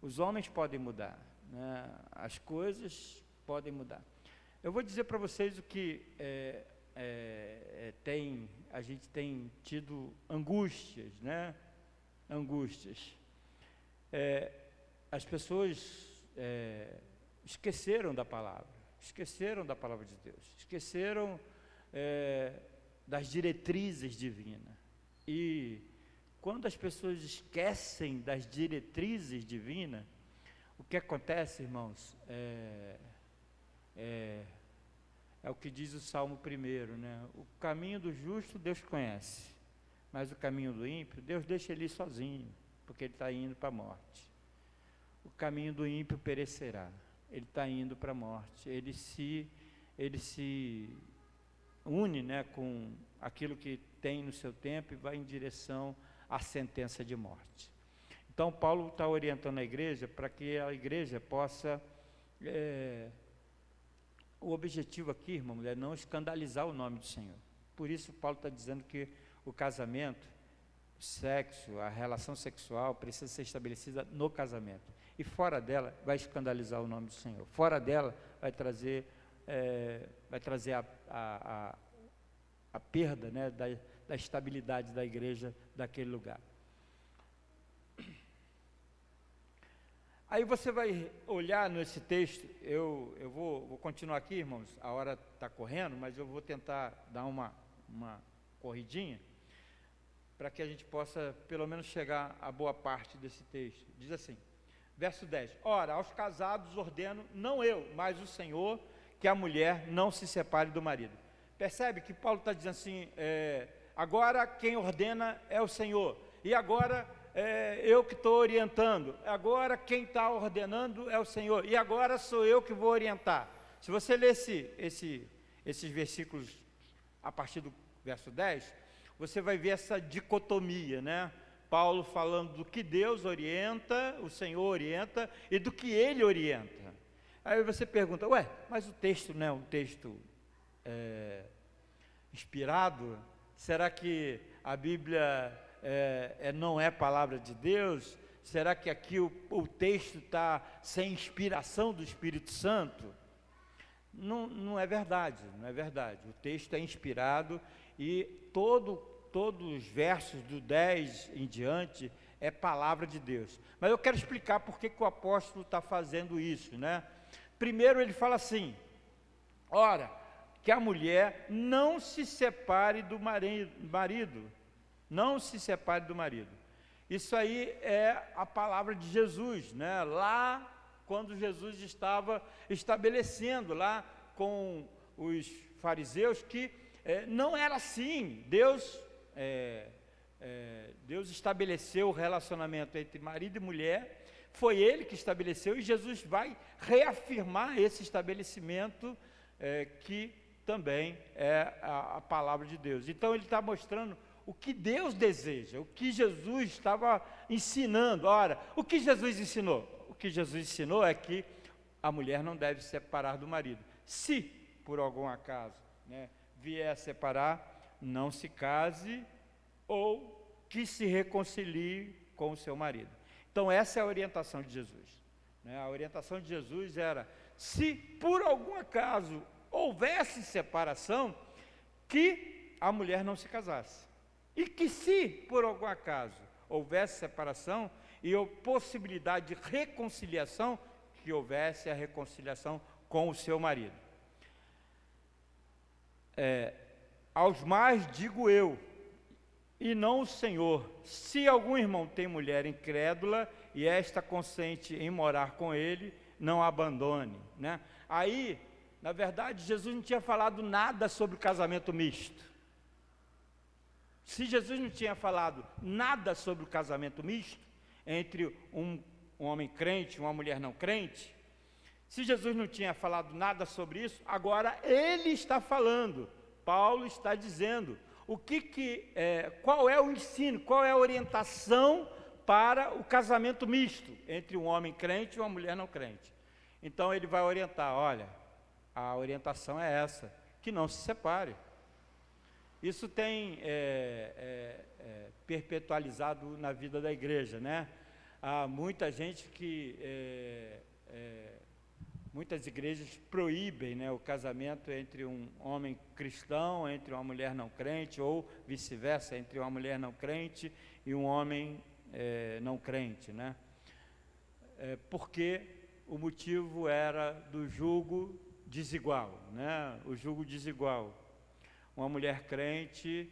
Os homens podem mudar, né? As coisas podem mudar. Eu vou dizer para vocês o que a gente tem tido angústias, né? Angústias. As pessoas esqueceram da palavra de Deus, esqueceram das diretrizes divinas. E quando as pessoas esquecem das diretrizes divinas, o que acontece, irmãos, é o que diz o Salmo 1, né? O caminho do justo Deus conhece, mas o caminho do ímpio, Deus deixa ele ir sozinho, porque ele está indo para a morte. O caminho do ímpio perecerá, ele está indo para a morte, ele se une, né, com aquilo que tem no seu tempo e vai em direção à sentença de morte. Então Paulo está orientando a igreja para que a igreja possa... O objetivo aqui, irmãos, é não escandalizar o nome do Senhor. Por isso Paulo está dizendo que o casamento, o sexo, a relação sexual precisa ser estabelecida no casamento. E fora dela vai escandalizar o nome do Senhor. Fora dela vai trazer a perda, né, da estabilidade da igreja daquele lugar. Aí você vai olhar nesse texto, eu vou continuar aqui, irmãos, a hora está correndo, mas eu vou tentar dar uma corridinha, para que a gente possa pelo menos chegar a boa parte desse texto. Diz assim, verso 10, ora, aos casados ordeno, não eu, mas o Senhor, que a mulher não se separe do marido. Percebe que Paulo está dizendo assim, agora quem ordena é o Senhor, e agora... eu que estou orientando, agora quem está ordenando é o Senhor, e agora sou eu que vou orientar. Se você ler esses versículos a partir do verso 10, você vai ver essa dicotomia, né? Paulo falando do que Deus orienta, o Senhor orienta, e do que ele orienta. Aí você pergunta, mas o texto não é um texto inspirado? Será que a Bíblia... não é palavra de Deus? Será que aqui o texto está sem inspiração do Espírito Santo? Não é verdade, não é verdade. O texto é inspirado e todos os versos do 10 em diante é palavra de Deus. Mas eu quero explicar por que o apóstolo está fazendo isso, né? Primeiro ele fala assim, ora, que a mulher não se separe do marido, não se separe do marido. Isso aí é a palavra de Jesus, né? Lá, quando Jesus estava estabelecendo lá com os fariseus, que não era assim. Deus estabeleceu o relacionamento entre marido e mulher, foi Ele que estabeleceu, e Jesus vai reafirmar esse estabelecimento, que também é a palavra de Deus. Então ele está mostrando o que Deus deseja, o que Jesus estava ensinando. Ora, o que Jesus ensinou? O que Jesus ensinou é que a mulher não deve se separar do marido. Se, por algum acaso, né, vier a separar, não se case ou que se reconcilie com o seu marido. Então essa é a orientação de Jesus, né? A orientação de Jesus era, se por algum acaso houvesse separação, que a mulher não se casasse, e que se por algum acaso houvesse separação e possibilidade de reconciliação, que houvesse a reconciliação com o seu marido. Aos mais digo eu, e não o Senhor, se algum irmão tem mulher incrédula e esta consente em morar com ele, não a abandone, né? Aí, na verdade, Jesus não tinha falado nada sobre o casamento misto. Se Jesus não tinha falado nada sobre o casamento misto, entre um homem crente e uma mulher não crente, se Jesus não tinha falado nada sobre isso, agora ele está falando, Paulo está dizendo, qual é o ensino, qual é a orientação para o casamento misto, entre um homem crente e uma mulher não crente. Então ele vai orientar, olha, a orientação é essa, que não se separe. Isso tem perpetualizado na vida da igreja, né? Há muita gente que, muitas igrejas proíbem, né, o casamento entre um homem cristão, entre uma mulher não crente, ou vice-versa, entre uma mulher não crente e um homem não crente, né? Porque o motivo era do jugo desigual, né? O jugo desigual. Uma mulher crente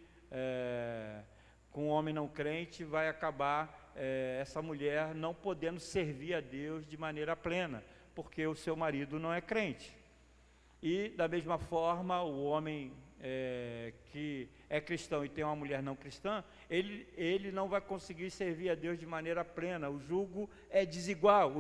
com um homem não crente vai acabar essa mulher não podendo servir a Deus de maneira plena, porque o seu marido não é crente. E da mesma forma, o homem que é cristão e tem uma mulher não cristã, ele não vai conseguir servir a Deus de maneira plena. O jugo é desigual,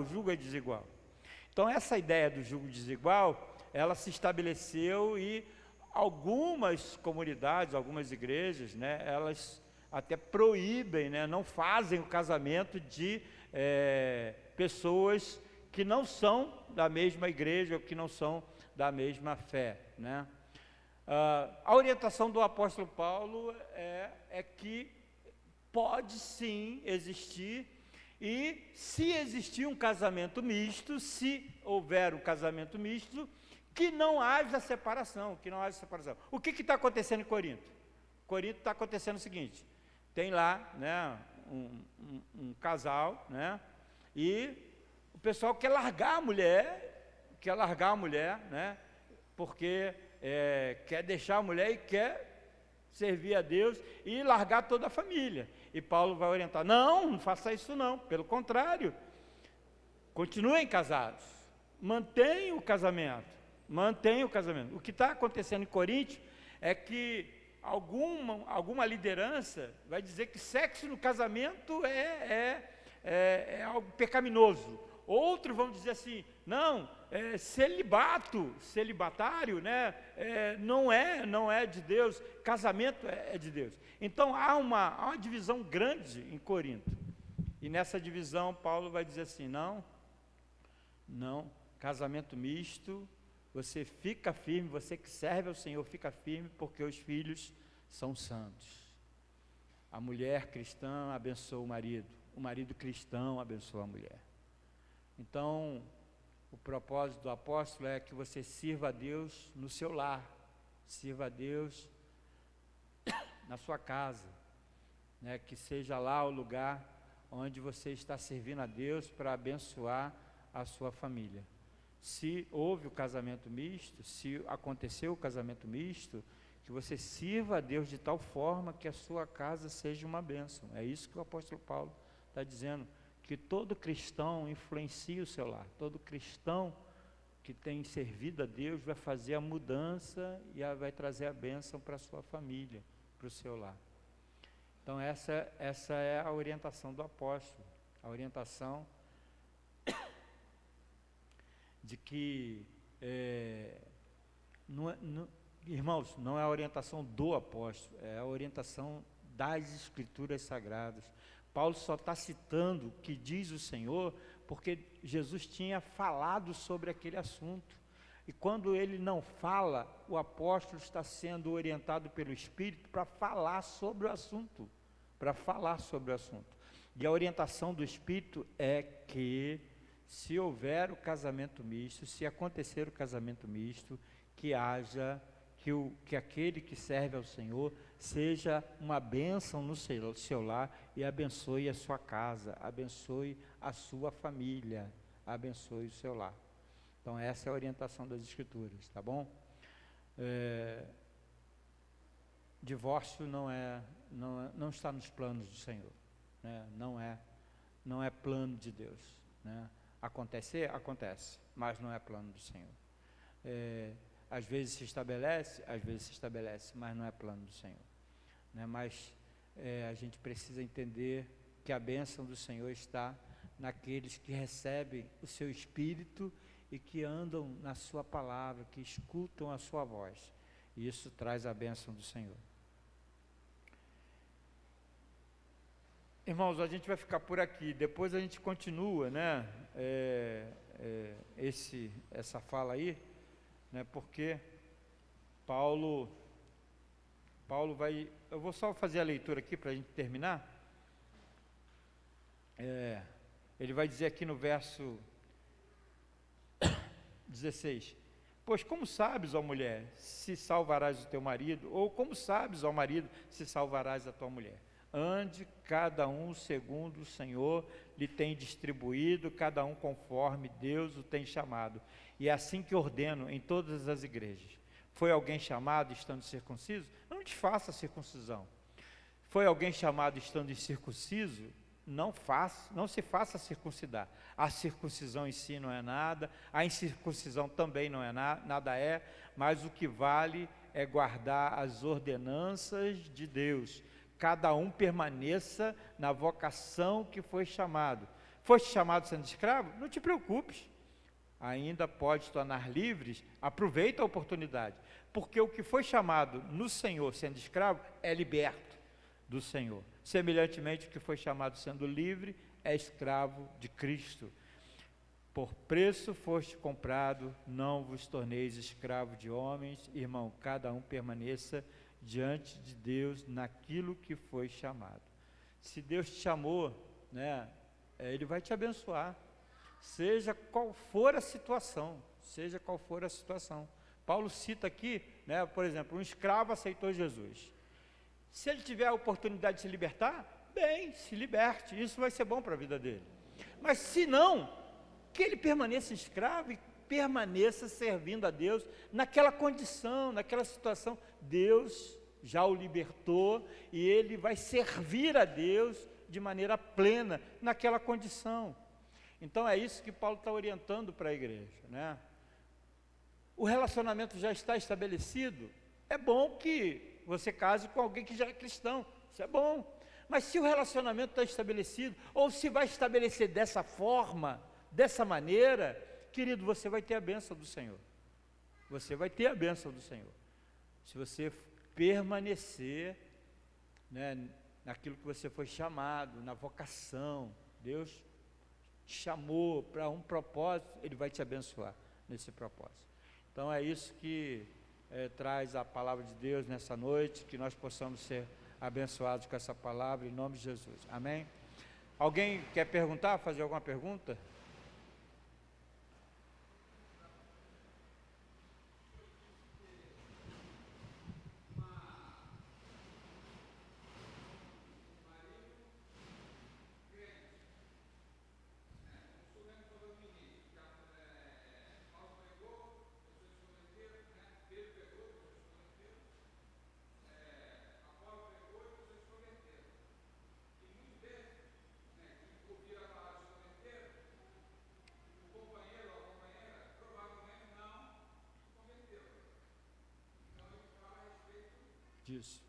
Então essa ideia do jugo desigual, ela se estabeleceu e algumas comunidades, algumas igrejas, né, elas até proíbem, né, não fazem o casamento de pessoas que não são da mesma igreja ou que não são da mesma fé, né? A orientação do apóstolo Paulo é que pode sim existir, e se existir um casamento misto, se houver um casamento misto, que não haja separação, O que está acontecendo em Corinto? Corinto está acontecendo o seguinte, tem lá, né, um casal, né, e o pessoal quer largar a mulher, né, porque quer deixar a mulher e quer servir a Deus e largar toda a família. E Paulo vai orientar, não faça isso não, pelo contrário, continuem casados, mantenham o casamento. O que está acontecendo em Corinto é que alguma liderança vai dizer que sexo no casamento é algo pecaminoso. Outros vão dizer assim, não, celibatário, né, não é de Deus, casamento é de Deus. Então há uma divisão grande em Corinto, e nessa divisão Paulo vai dizer assim, não, casamento misto, você fica firme, você que serve ao Senhor fica firme, porque os filhos são santos. A mulher cristã abençoa o marido cristão abençoa a mulher. Então, o propósito do apóstolo é que você sirva a Deus no seu lar, sirva a Deus na sua casa, né? Que seja lá o lugar onde você está servindo a Deus para abençoar a sua família. Se houve o casamento misto, se aconteceu o casamento misto, que você sirva a Deus de tal forma que a sua casa seja uma bênção. É isso que o apóstolo Paulo está dizendo, que todo cristão influencia o seu lar, todo cristão que tem servido a Deus vai fazer a mudança e vai trazer a bênção para a sua família, para o seu lar. Então essa é a orientação do apóstolo, a orientação de que, irmãos, não é a orientação do apóstolo, é a orientação das Escrituras Sagradas. Paulo só está citando o que diz o Senhor, porque Jesus tinha falado sobre aquele assunto. E quando ele não fala, o apóstolo está sendo orientado pelo Espírito para falar sobre o assunto. para falar sobre o assunto. E a orientação do Espírito é que, se houver o casamento misto, se acontecer o casamento misto, que haja, que aquele que serve ao Senhor seja uma bênção no seu lar e abençoe a sua casa, abençoe a sua família, abençoe o seu lar. Então essa é a orientação das Escrituras, tá bom? Divórcio não está nos planos do Senhor, né? Não é plano de Deus, né? Acontece, mas não é plano do Senhor. Às vezes se estabelece, mas não é plano do Senhor, né? Mas a gente precisa entender que a bênção do Senhor está naqueles que recebem o seu Espírito e que andam na sua palavra, que escutam a sua voz. E isso traz a bênção do Senhor. Irmãos, a gente vai ficar por aqui, depois a gente continua, né, essa fala aí, né, porque Paulo vai, eu vou só fazer a leitura aqui para a gente terminar. Ele vai dizer aqui no verso 16: pois como sabes, ó mulher, se salvarás o teu marido, ou como sabes, ó marido, se salvarás a tua mulher? Ande cada um segundo o Senhor lhe tem distribuído, cada um conforme Deus o tem chamado. E é assim que ordeno em todas as igrejas. Foi alguém chamado estando circunciso? Não te faça circuncisão. Foi alguém chamado estando incircunciso? Não se faça circuncidar. A circuncisão em si não é nada, a incircuncisão também não é nada, mas o que vale é guardar as ordenanças de Deus. Cada um permaneça na vocação que foi chamado. Foste chamado sendo escravo? Não te preocupes, ainda pode tornar livres, aproveita a oportunidade, porque o que foi chamado no Senhor sendo escravo é liberto do Senhor. Semelhantemente, o que foi chamado sendo livre é escravo de Cristo. Por preço foste comprado, não vos torneis escravo de homens. Irmão, cada um permaneça diante de Deus naquilo que foi chamado. Se Deus te chamou, né, Ele vai te abençoar, seja qual for a situação, Paulo cita aqui, né, por exemplo, um escravo aceitou Jesus. Se ele tiver a oportunidade de se libertar, bem, se liberte, isso vai ser bom para a vida dele. Mas se não, que ele permaneça escravo e permaneça servindo a Deus naquela condição, naquela situação. Deus já o libertou e ele vai servir a Deus de maneira plena naquela condição. Então é isso que Paulo está orientando para a igreja, né? O relacionamento já está estabelecido, é bom que você case com alguém que já é cristão, isso é bom. Mas se o relacionamento está estabelecido, ou se vai estabelecer dessa forma, dessa maneira, querido, você vai ter a bênção do Senhor. Você vai ter a bênção do Senhor. Se você permanecer, né, naquilo que você foi chamado, na vocação, Deus te chamou para um propósito, Ele vai te abençoar nesse propósito. Então é isso que traz a palavra de Deus nessa noite, que nós possamos ser abençoados com essa palavra, em nome de Jesus. Amém? Alguém quer perguntar, fazer alguma pergunta? Disso.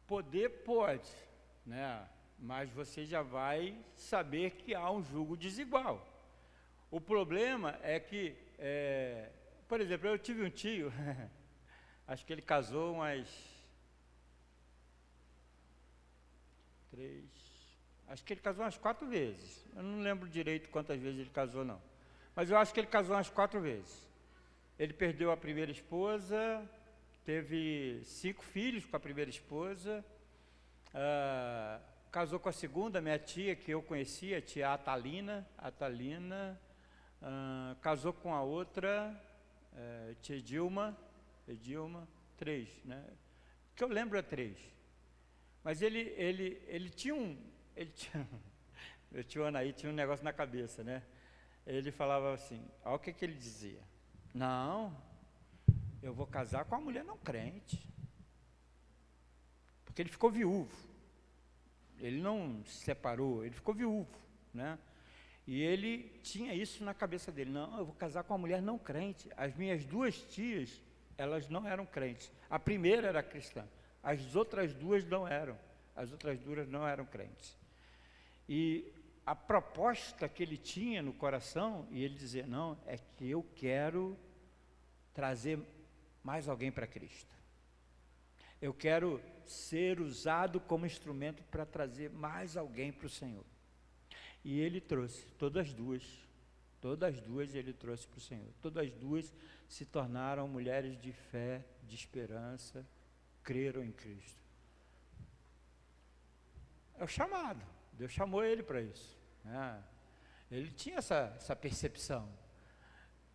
Poder pode, né? Mas você já vai saber que há um jugo desigual. O problema é que, por exemplo, eu tive um tio, acho que ele casou 3, acho que ele casou umas 4 vezes. Eu não lembro direito quantas vezes ele casou, não. Mas eu acho que ele casou umas 4 vezes. Ele perdeu a primeira esposa, teve 5 filhos com a primeira esposa, casou com a segunda, minha tia, que eu conhecia, a tia Atalina, casou com a outra, tia Edilma, 3, né? Que eu lembro é 3. Mas ele tinha meu tio Anaí tinha um negócio na cabeça, né? Ele falava assim, olha o que ele dizia: não, eu vou casar com uma mulher não crente, porque ele ficou viúvo, ele não se separou, ele ficou viúvo, né? E ele tinha isso na cabeça dele: não, eu vou casar com uma mulher não crente. As minhas 2 tias, elas não eram crentes. A primeira era cristã, as outras 2 não eram. As outras 2 não eram crentes. E a proposta que ele tinha no coração, e ele dizia: não, é que eu quero trazer mais alguém para Cristo. Eu quero ser usado como instrumento para trazer mais alguém para o Senhor. E ele trouxe todas as 2 ele trouxe para o Senhor. Todas as 2 se tornaram mulheres de fé, de esperança, creram em Cristo. É o chamado, Deus chamou ele para isso, né? Ele tinha essa percepção,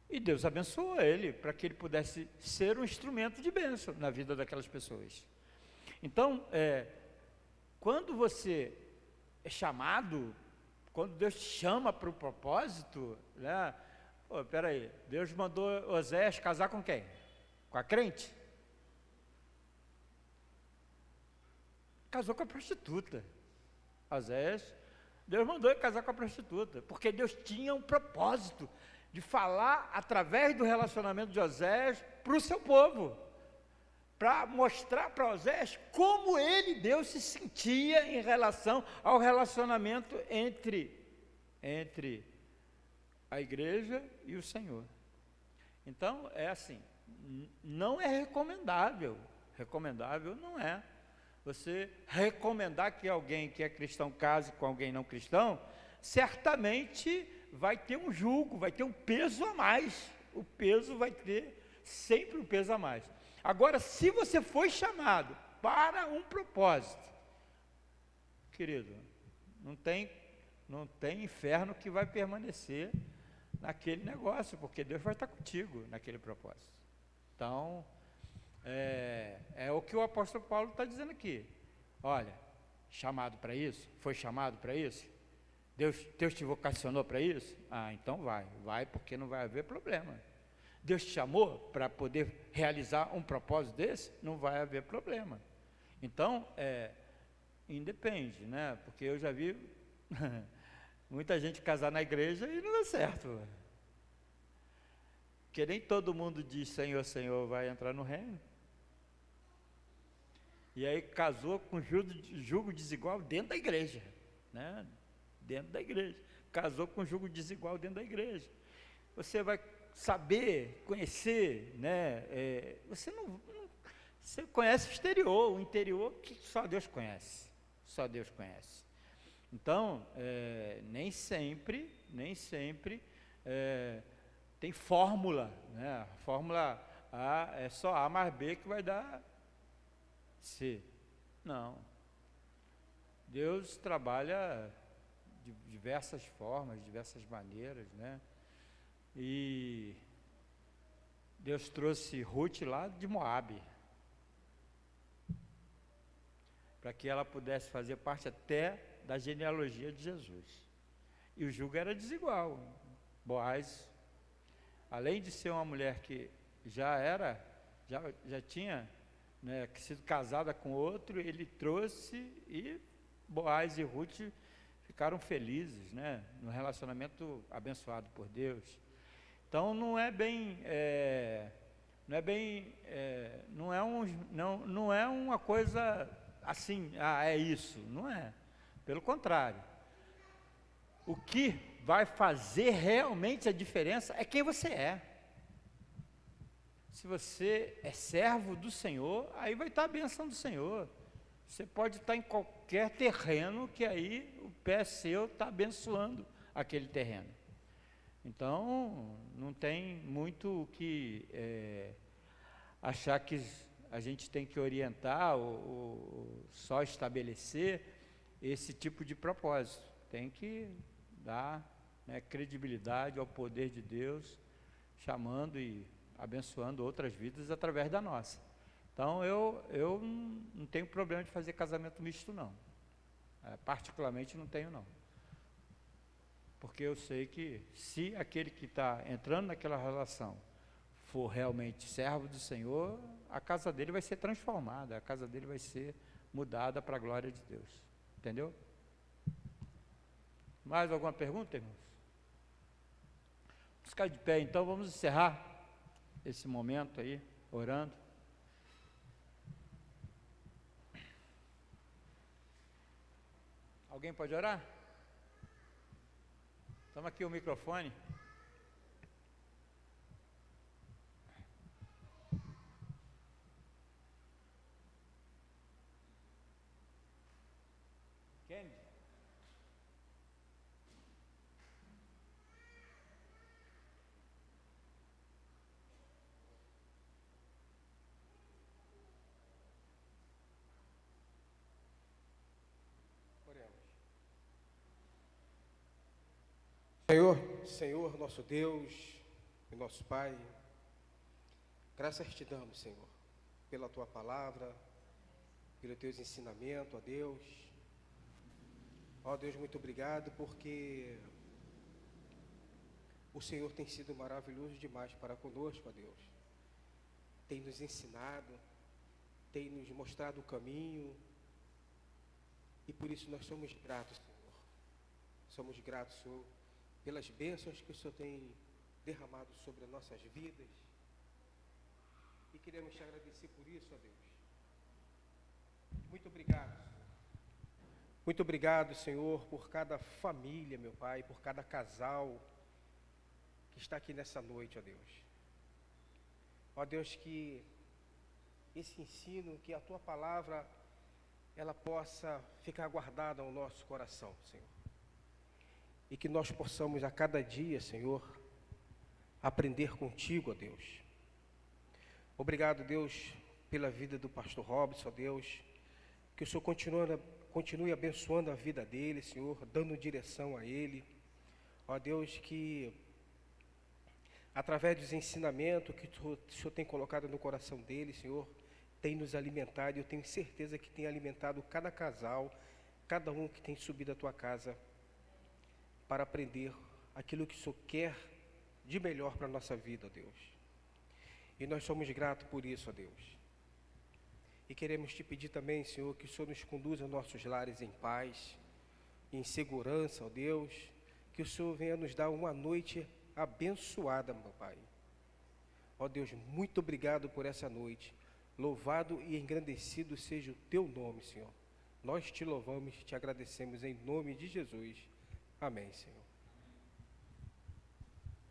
e Deus abençoou ele, para que ele pudesse ser um instrumento de bênção na vida daquelas pessoas. Então, quando você é chamado, quando Deus te chama para o propósito, né? Peraí, Deus mandou Oséias casar com quem? Com a crente? Casou com a prostituta. Oséias, Deus mandou ele casar com a prostituta, porque Deus tinha um propósito de falar através do relacionamento de Oséias para o seu povo, para mostrar para Oséias como ele, Deus, se sentia em relação ao relacionamento entre a igreja e o Senhor. Então, é assim, não é recomendável não é você recomendar que alguém que é cristão case com alguém não cristão. Certamente vai ter um jugo, vai ter um peso a mais, o peso vai ter sempre um peso a mais. Agora, se você foi chamado para um propósito, querido, não tem inferno que vai permanecer naquele negócio, porque Deus vai estar contigo naquele propósito. Então, é o que o apóstolo Paulo está dizendo aqui. Olha, chamado para isso? Foi chamado para isso? Deus te vocacionou para isso? Então vai, porque não vai haver problema. Deus te chamou para poder realizar um propósito desse? Não vai haver problema. Então, independe, né? Porque eu já vi muita gente casar na igreja e não dá certo. Porque nem todo mundo diz Senhor, Senhor vai entrar no reino. E aí casou com jugo desigual dentro da igreja, né? Dentro da igreja. Casou com jugo desigual dentro da igreja. Você vai saber, conhecer, né? Você conhece o interior que só Deus conhece. Só Deus conhece. Então, nem sempre tem fórmula, né? A fórmula A é só A mais B que vai dar C. Não. Deus trabalha de diversas formas, diversas maneiras, né? E Deus trouxe Ruth lá de Moabe, para que ela pudesse fazer parte até da genealogia de Jesus. E o jugo era desigual. Boaz, além de ser uma mulher que já tinha, né, sido casada com outro, ele trouxe, e Boaz e Ruth ficaram felizes, né, no relacionamento abençoado por Deus. Então não é uma coisa assim, é isso, não é. Pelo contrário, o que vai fazer realmente a diferença é quem você é. Se você é servo do Senhor, aí vai estar a bênção do Senhor. Você pode estar em qualquer terreno que aí o pé seu está abençoando aquele terreno. Então, não tem muito o que achar que a gente tem que orientar ou só estabelecer esse tipo de propósito. Tem que dar, né, credibilidade ao poder de Deus, chamando e abençoando outras vidas através da nossa. Então, eu não tenho problema de fazer casamento misto, não. Particularmente não tenho, não. Porque eu sei que se aquele que está entrando naquela relação for realmente servo do Senhor, a casa dele vai ser transformada, a casa dele vai ser mudada para a glória de Deus. Entendeu? Mais alguma pergunta, irmãos? Vamos ficar de pé, então, vamos encerrar esse momento aí, orando. Alguém pode orar? Toma aqui o microfone. Kendi.
Senhor, nosso Deus e nosso Pai, graças te damos, Senhor, pela tua palavra, pelos teus ensinamentos, ó Deus. Ó Deus, muito obrigado, porque o Senhor tem sido maravilhoso demais para conosco, ó Deus. Tem nos ensinado, tem nos mostrado o caminho, e por isso nós somos gratos, Senhor. Somos gratos, Senhor, pelas bênçãos que o Senhor tem derramado sobre as nossas vidas. E queremos te agradecer por isso, ó Deus. Muito obrigado, Senhor. Muito obrigado, Senhor, por cada família, meu Pai, por cada casal que está aqui nessa noite, ó Deus. Ó Deus, que esse ensino, que a tua palavra, ela possa ficar guardada ao nosso coração, Senhor. E que nós possamos a cada dia, Senhor, aprender contigo, ó Deus. Obrigado, Deus, pela vida do pastor Robson, ó Deus. Que o Senhor continue abençoando a vida dele, Senhor, dando direção a ele. Ó Deus, que através dos ensinamentos que o Senhor tem colocado no coração dele, Senhor, tem nos alimentado, e eu tenho certeza que tem alimentado cada casal, cada um que tem subido à tua casa, para aprender aquilo que o Senhor quer de melhor para a nossa vida, ó Deus. E nós somos gratos por isso, ó Deus. E queremos te pedir também, Senhor, que o Senhor nos conduza aos nossos lares em paz, em segurança, ó Deus. Que o Senhor venha nos dar uma noite abençoada, meu Pai. Ó Deus, muito obrigado por essa noite. Louvado e engrandecido seja o teu nome, Senhor. Nós te louvamos e te agradecemos em nome de Jesus. Amém, Senhor.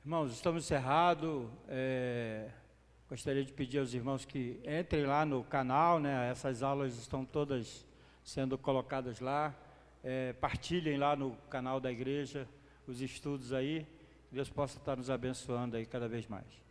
Irmãos, estamos encerrados. Gostaria de pedir aos irmãos que entrem lá no canal, né? Essas aulas estão todas sendo colocadas lá. Partilhem lá no canal da igreja os estudos aí. Deus possa estar nos abençoando aí cada vez mais.